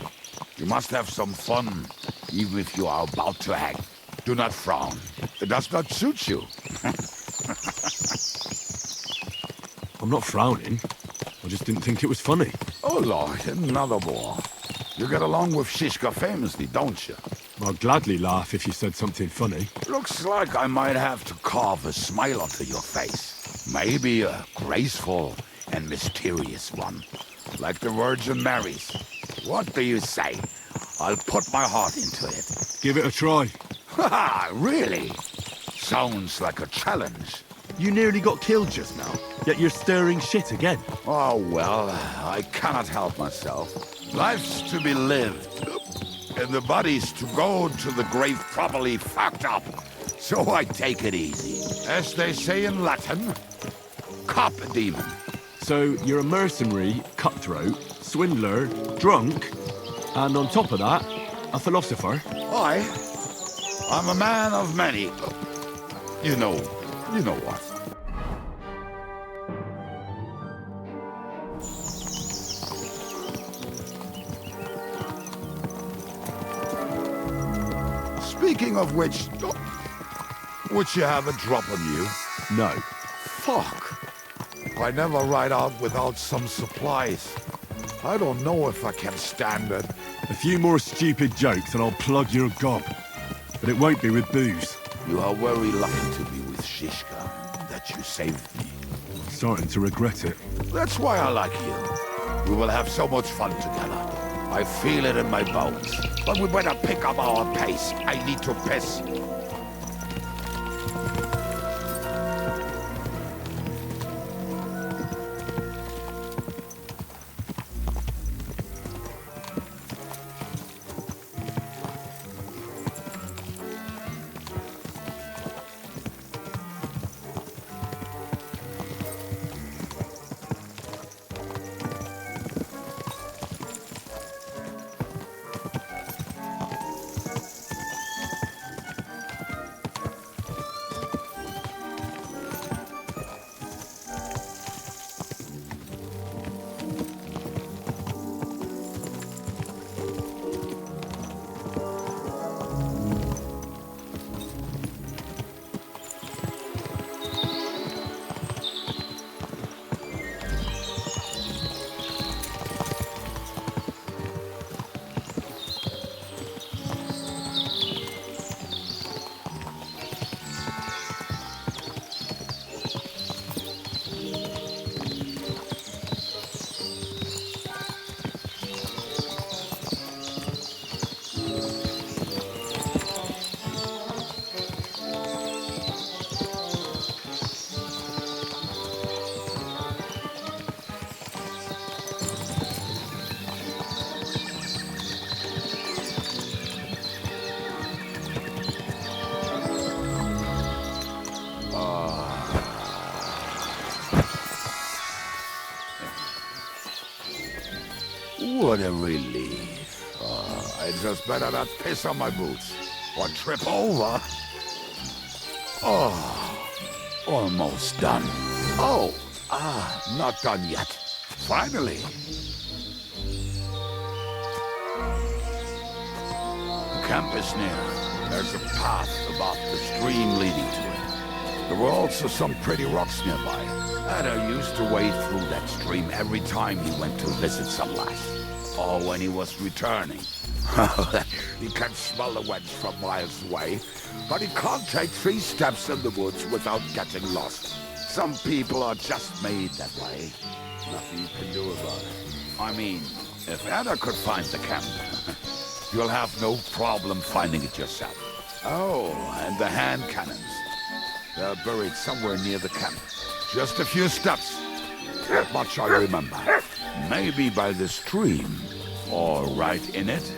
You must have some fun, even if you are about to hang. Do not frown. It does not suit you. I'm not frowning. I just didn't think it was funny. Oh, Lord, another war. You get along with Zizka famously, don't you? I'd gladly laugh if you said something funny. Looks like I might have to carve a smile onto your face. Maybe a graceful and mysterious one. Like the Virgin Mary's. What do you say? I'll put my heart into it. Give it a try. Ha! Really? Sounds like a challenge. You nearly got killed just now, yet you're stirring shit again. Oh, well, I cannot help myself. Life's to be lived, and the body's to go to the grave properly fucked up. So I take it easy. As they say in Latin, cop a demon. So you're a mercenary, cutthroat, swindler, drunk, and on top of that, a philosopher? I'm a man of many. You know what. Speaking of which, would you have a drop on you? No. Fuck. I never ride out without some supplies. I don't know if I can stand it. A few more stupid jokes and I'll plug your gob. But it won't be with booze. You are very lucky to be with Zizka, that you saved me. Starting to regret it. That's why I like you. We will have so much fun together. I feel it in my bones. But we better pick up our pace. I need to piss. What a relief. I just better not piss on my boots or trip over. Oh, almost done. Oh, not done yet. Finally. The camp is near. There's a path about the stream leading to it. There were also some pretty rocks nearby. Ada used to wade through that stream every time he went to visit some lass. Or when he was returning. He can smell the wench from miles away, but he can't take 3 steps in the woods without getting lost. Some people are just made that way. Nothing you can do about it. I mean, if Ada could find the camp, you'll have no problem finding it yourself. Oh, and the hand cannons. They're buried somewhere near the camp. Just a few steps. That much I remember. Maybe by the stream. Or right in it?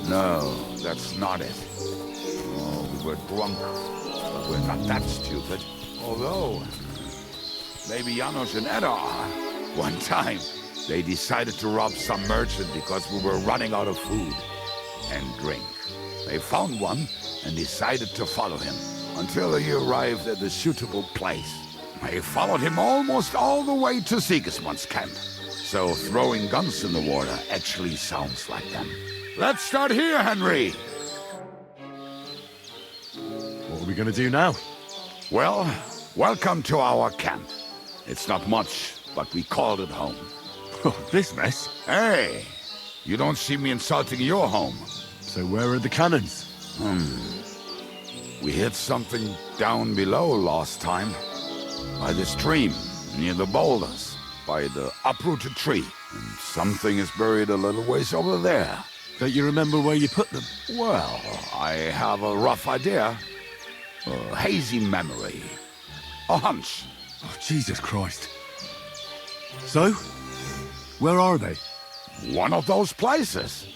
No, that's not it. Oh, we were drunk. But we're not that stupid. Although, maybe Janos and Edda are. One time, they decided to rob some merchant because we were running out of food and drink. They found one and decided to follow him until he arrived at a suitable place. They followed him almost all the way to Sigismund's camp. So throwing guns in the water actually sounds like them. Let's start here, Henry! What are we gonna do now? Well, welcome to our camp. It's not much, but we called it home. Oh, this mess? Hey! You don't see me insulting your home. So where are the cannons? We hit something down below last time. By the stream, near the boulders. By the uprooted tree. And something is buried a little ways over there. Don't you remember where you put them? Well, I have a rough idea. A hazy memory. A hunch. Oh, Jesus Christ. So? Where are they? One of those places.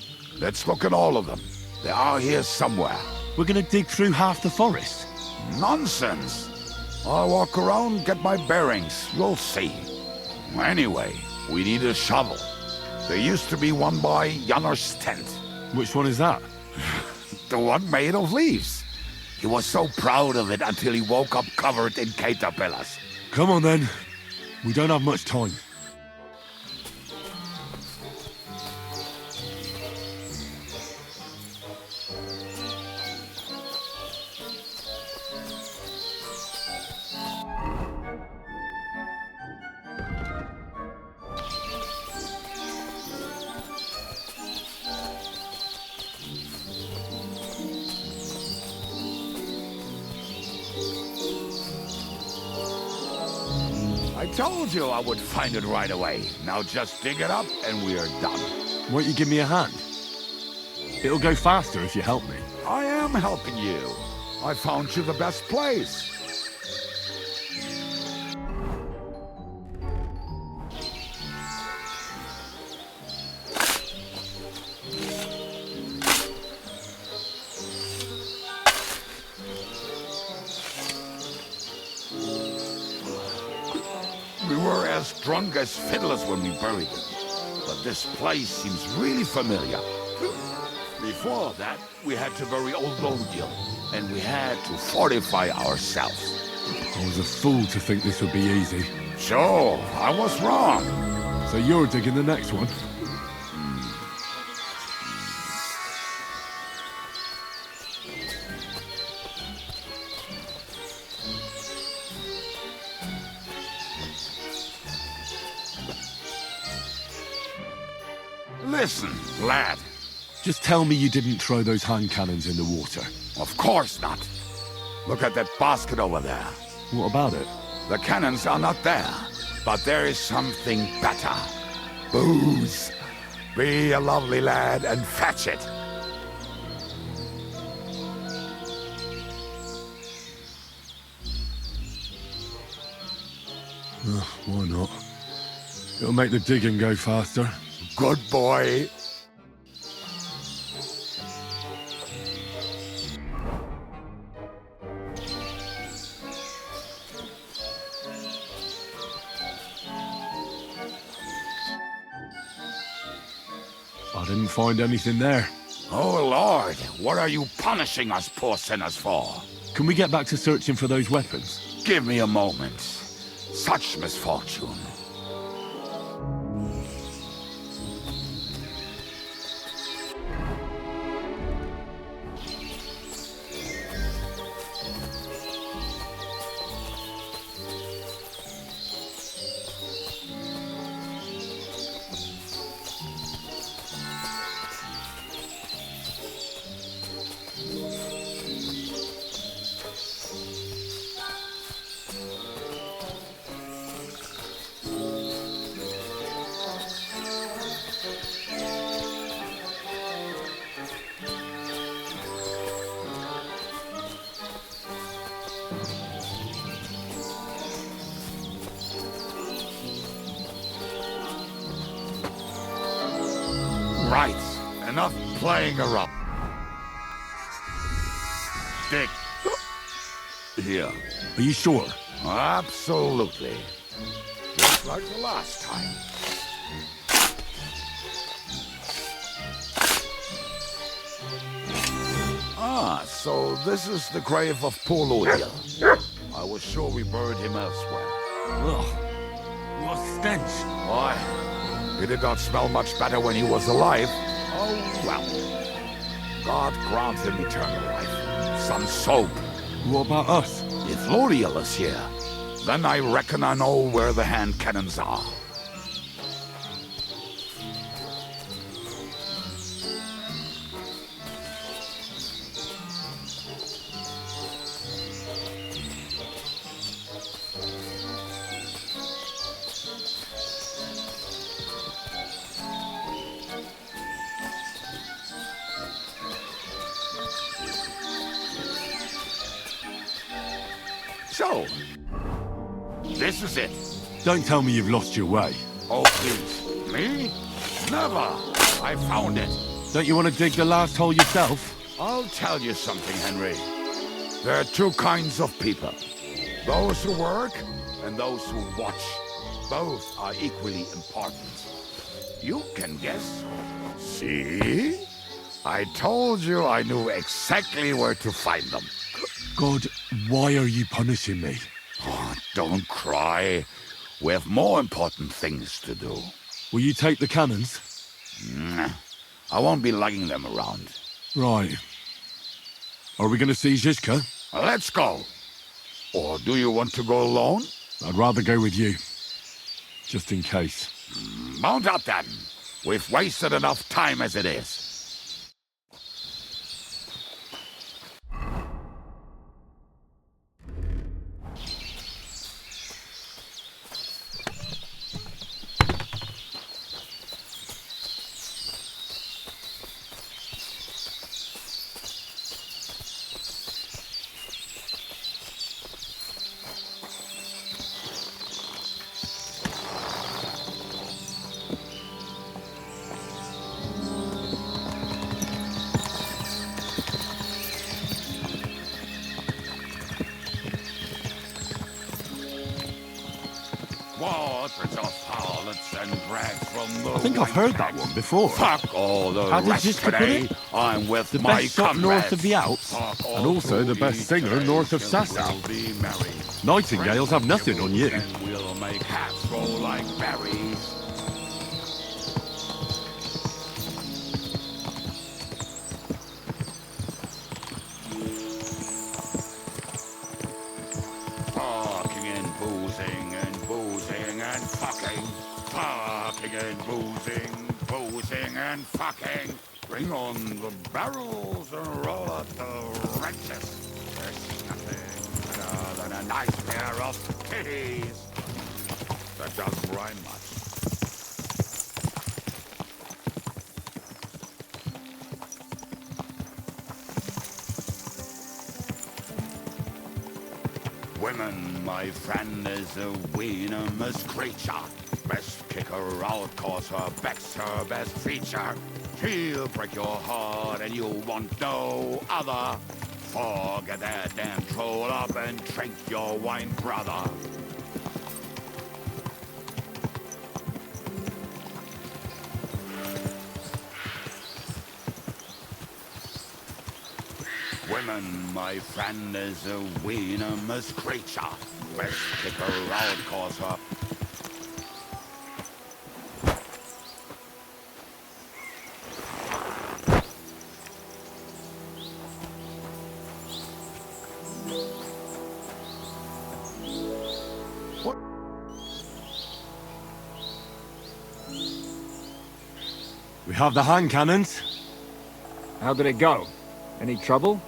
Let's look at all of them. They are here somewhere. We're gonna dig through half the forest. Nonsense. I'll walk around, get my bearings. You'll see. Anyway, we need a shovel. There used to be one by Janos' tent. Which one is that? The one made of leaves. He was so proud of it until he woke up covered in caterpillars. Come on then. We don't have much time. I told you I would find it right away. Now just dig it up and we are done. Won't you give me a hand? It'll go faster if you help me. I am helping you. I found you the best place. We were as drunk as fiddlers when we buried him. But this place seems really familiar. Before that, we had to bury old Bodil, and we had to fortify ourselves. I was a fool to think this would be easy. Sure, I was wrong. So you're digging the next one? Listen, lad. Just tell me you didn't throw those hand cannons in the water. Of course not. Look at that basket over there. What about it? The cannons are not there, but there is something better. Booze. Be a lovely lad and fetch it. Why not? It'll make the digging go faster. Good boy. I didn't find anything there. Oh, Lord. What are you punishing us poor sinners for? Can we get back to searching for those weapons? Give me a moment. Such misfortune. Right. Enough playing around. Dick. Here. Are you sure? Absolutely. Just like the last time. Ah, so this is the grave of poor Loyal. I was sure we buried him elsewhere. Ugh. What a stench. Why? He did not smell much better when he was alive. Oh, well. God grant him eternal life. Some soap. What about us? If L'Oreal is here, then I reckon I know where the hand cannons are. So, this is it. Don't tell me you've lost your way. Oh, please. Me? Never. I found it. Don't you want to dig the last hole yourself? I'll tell you something, Henry. There are two kinds of people. Those who work and those who watch. Both are equally important. You can guess. See? I told you I knew exactly where to find them. God, why are you punishing me? Oh, don't cry. We have more important things to do. Will you take the cannons? I won't be lugging them around. Right. Are we going to see Zizka? Let's go. Or do you want to go alone? I'd rather go with you. Just in case. Mount up then. We've wasted enough time as it is. Portraits of harlots and drags from the I think I've heard that one before. Fuck all the How did rest Zizka put today. it? I'm with The my best shot comrades. north of the Alps, Fuck all and also the through best each singer day north of till Sasau. we'll be merry. Nightingales have nothing on you. And we'll make hats roll like berries. Fucking and boozing and boozing and fucking. Fucking and boozing and fucking. Bring on the barrels and roll out the wrenches. There's nothing better than a nice pair of titties. That doesn't rhyme much. Women, my friend, is a venomous creature. Best kick her out, cause her back's her best feature. She'll break your heart and you'll want no other. Forget that damn troll up and drink your wine, brother. Women, my friend, is a venomous creature. Best kick her out, cause her... We have the hand cannons. How did it go? Any trouble?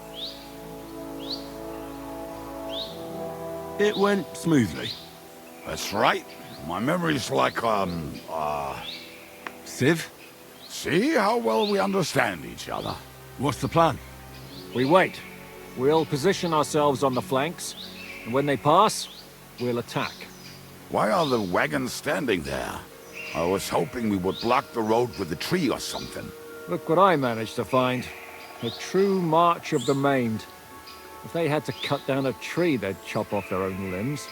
It went smoothly. That's right. My memory's like, Civ? See how well we understand each other. What's the plan? We wait. We'll position ourselves on the flanks, and when they pass, we'll attack. Why are the wagons standing there? I was hoping we would block the road with a tree or something. Look what I managed to find. A true march of the maimed. If they had to cut down a tree, they'd chop off their own limbs.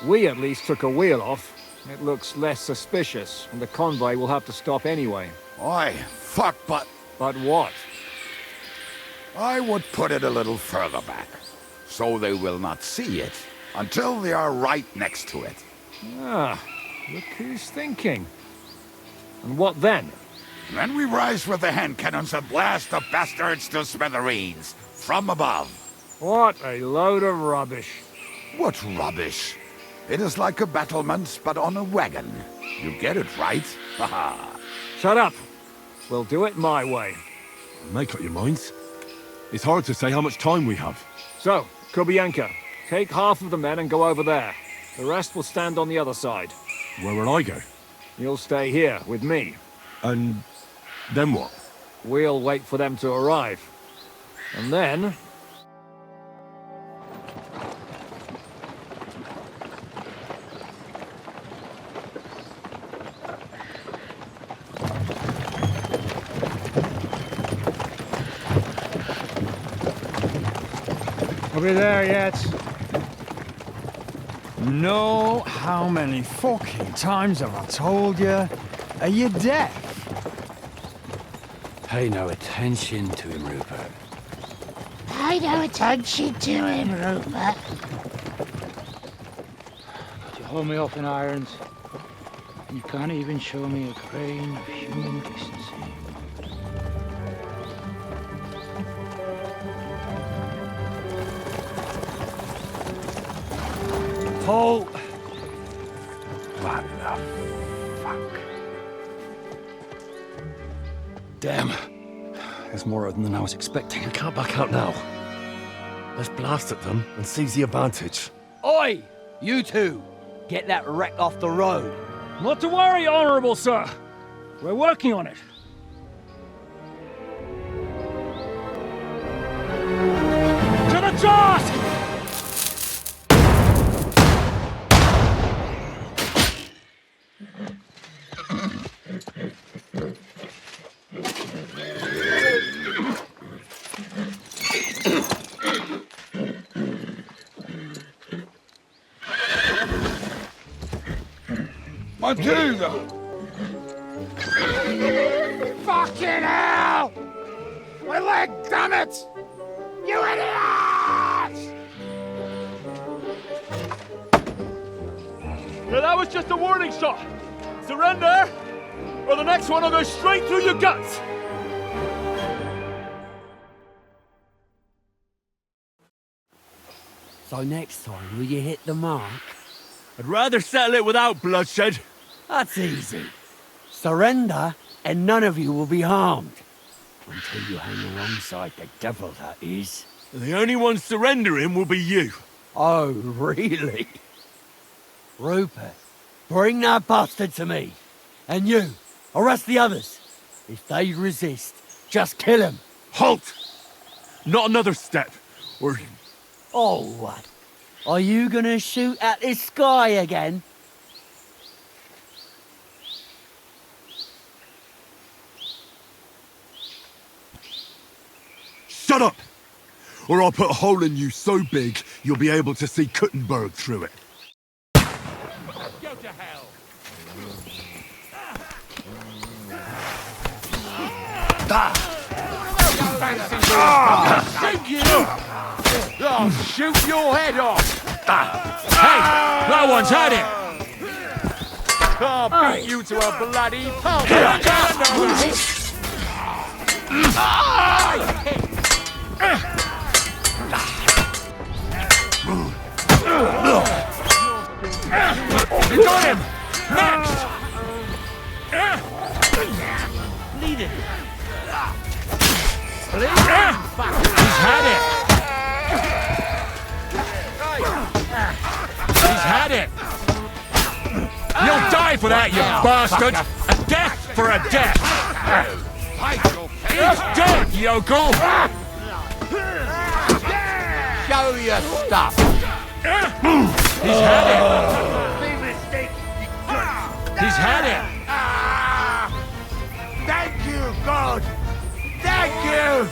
We at least took a wheel off. It looks less suspicious, and the convoy will have to stop anyway. Oi, fuck, but... But what? I would put it a little further back, so they will not see it until they are right next to it. Ah, look who's thinking. And what then? Then we rise with the hand cannons and blast the bastards to smithereens, from above. What a load of rubbish. What rubbish? It is like a battlement, but on a wagon. You get it right? Haha. Shut up. We'll do it my way. Make up your minds. It's hard to say how much time we have. So, Kubyenka, take half of the men and go over there. The rest will stand on the other side. Where will I go? You'll stay here with me. And then what? We'll wait for them to arrive. And then... Are we there yet? No, how many fucking times have I told you? Are you deaf? Pay no attention to him, Rupert. Pay no attention to him, Rupert. Could you hold me up in irons? You can't even show me a grain of human decency. Paul! What the fuck? Damn. There's more of them than I was expecting. We can't back out now. Let's blast at them and seize the advantage. Oi! You two! Get that wreck off the road. Not to worry, Honorable Sir. We're working on it. To the task! Matilda! Fucking hell! My leg, damn it! You idiot! Now that was just a warning shot. Surrender, or the next one will go straight through your guts. So next time, will you hit the mark? I'd rather settle it without bloodshed. That's easy. Surrender, and none of you will be harmed. Until you hang alongside the devil, that is. The only one surrendering will be you. Oh, really? Rupert, bring that bastard to me. And you, arrest the others. If they resist, just kill them. Halt! Not another step, or... Oh, what? Are you gonna shoot at the sky again? Shut up! Or I'll put a hole in you so big, you'll be able to see Kuttenberg through it. Go to hell! Thank you! I'll shoot your head off! Hey! That one's had it! I'll beat you to a bloody pulp! You got him! Next! Lead it. He's had it! He's had it! You'll die for that, you bastard! A death for a death! He's dead, yokel! Show your stuff! He's had it! He's had it! good! Thank you!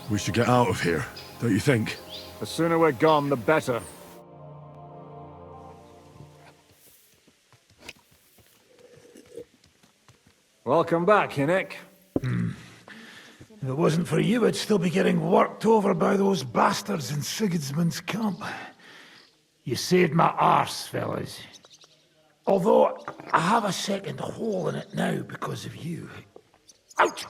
We should get out of here, don't you think? The sooner we're gone, the better. Welcome back, Hinnick. If it wasn't for you, I'd still be getting worked over by those bastards in Sigismund's camp. You saved my arse, fellas. Although, I have a second hole in it now because of you. Ouch!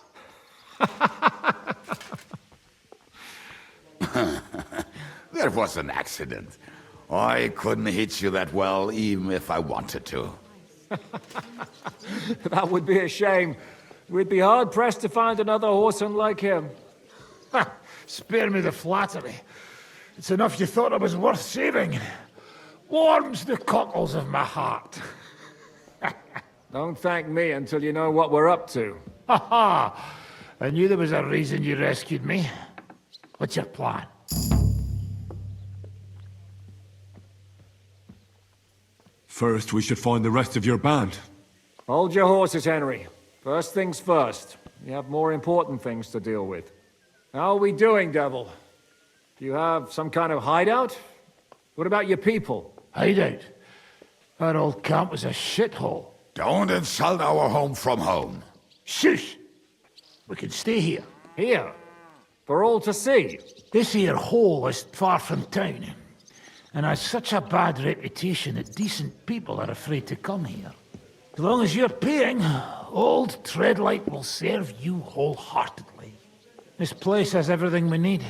That was an accident. I couldn't hit you that well, even if I wanted to. That would be a shame. We'd be hard-pressed to find another horseman like him. Spare me the flattery. It's enough you thought I was worth saving. Warms the cockles of my heart. Don't thank me until you know what we're up to. Ha ha! I knew there was a reason you rescued me. What's your plan? First, we should find the rest of your band. Hold your horses, Henry. First things first. We have more important things to deal with. How are we doing, Devil? Do you have some kind of hideout? What about your people? Hideout? That old camp was a shithole. Don't insult our home from home. Shush! We can stay here. Here? For all to see? This here hole is far from town, and has such a bad reputation that decent people are afraid to come here. As long as you're paying, old Treadlight will serve you wholeheartedly. This place has everything we need,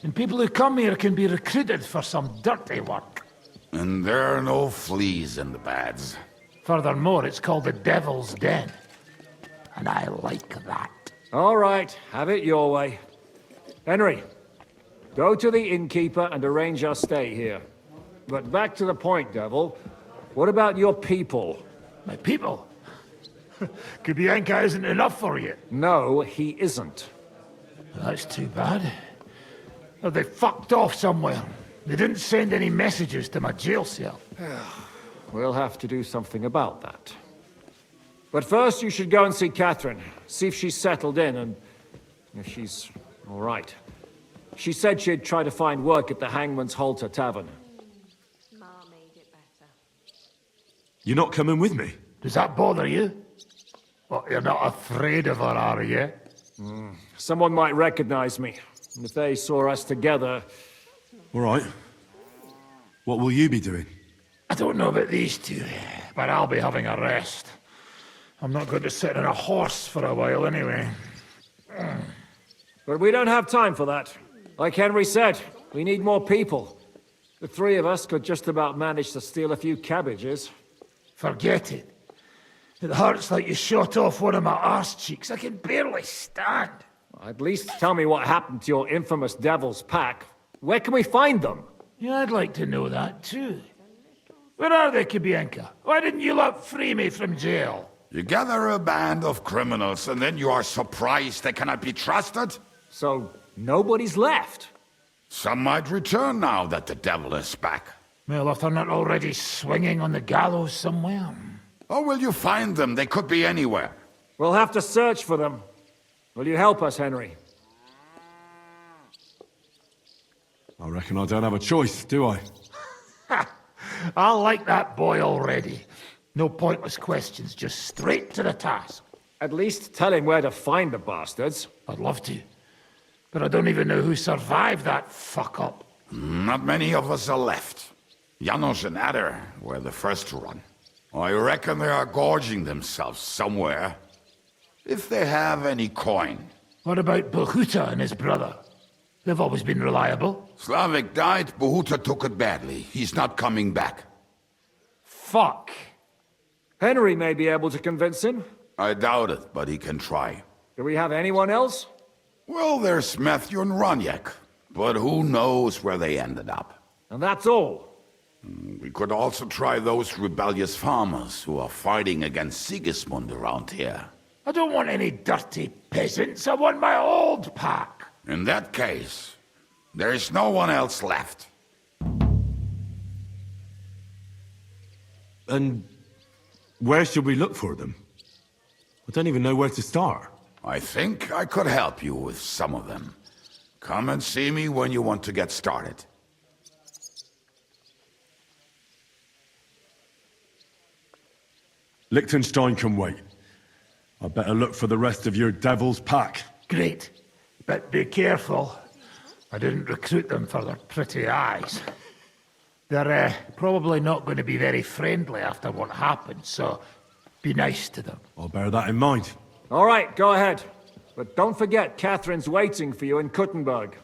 and people who come here can be recruited for some dirty work. And there are no fleas in the beds. Furthermore, it's called the Devil's Den, and I like that. All right, have it your way. Henry, go to the innkeeper and arrange our stay here. But back to the point, Devil. What about your people? My people? Kubyenka isn't enough for you. No, he isn't. That's too bad. Oh, they fucked off somewhere. They didn't send any messages to my jail cell. We'll have to do something about that. But first, you should go and see Katherine. See if she's settled in and if she's all right. She said she'd try to find work at the Hangman's Halter Tavern. You're not coming with me? Does that bother you? Well, you're not afraid of her, are you? Someone might recognize me. And if they saw us together... All right. What will you be doing? I don't know about these two, but I'll be having a rest. I'm not going to sit on a horse for a while anyway. But we don't have time for that. Like Henry said, we need more people. The three of us could just about manage to steal a few cabbages. Forget it. It hurts like you shot off one of my arse cheeks. I can barely stand. At least tell me what happened to your infamous Devil's Pack. Where can we find them? Yeah, I'd like to know that too. Where are they, Kubyenka? Why didn't you lot free me from jail? You gather a band of criminals and then you are surprised they cannot be trusted? So, nobody's left? Some might return now that the devil is back. Well, if they're not already swinging on the gallows somewhere. How will you find them? They could be anywhere. We'll have to search for them. Will you help us, Henry? I reckon I don't have a choice, do I? I like that boy already. No pointless questions, just straight to the task. At least tell him where to find the bastards. I'd love to. But I don't even know who survived that fuck-up. Not many of us are left. Janos and Adder were the first to run. I reckon they are gorging themselves somewhere. If they have any coin. What about Bohuta and his brother? They've always been reliable. Slavik died, Bohuta took it badly. He's not coming back. Fuck. Henry may be able to convince him. I doubt it, but he can try. Do we have anyone else? Well, there's Matthew and Roniek, but who knows where they ended up. And that's all. We could also try those rebellious farmers who are fighting against Sigismund around here. I don't want any dirty peasants. I want my old pack. In that case, there is no one else left. And where should we look for them? I don't even know where to start. I think I could help you with some of them. Come and see me when you want to get started. Liechtenstein can wait. I better look for the rest of your devil's pack. Great. But be careful. I didn't recruit them for their pretty eyes. They're probably not going to be very friendly after what happened, so be nice to them. I'll bear that in mind. All right, go ahead. But don't forget, Catherine's waiting for you in Kuttenberg.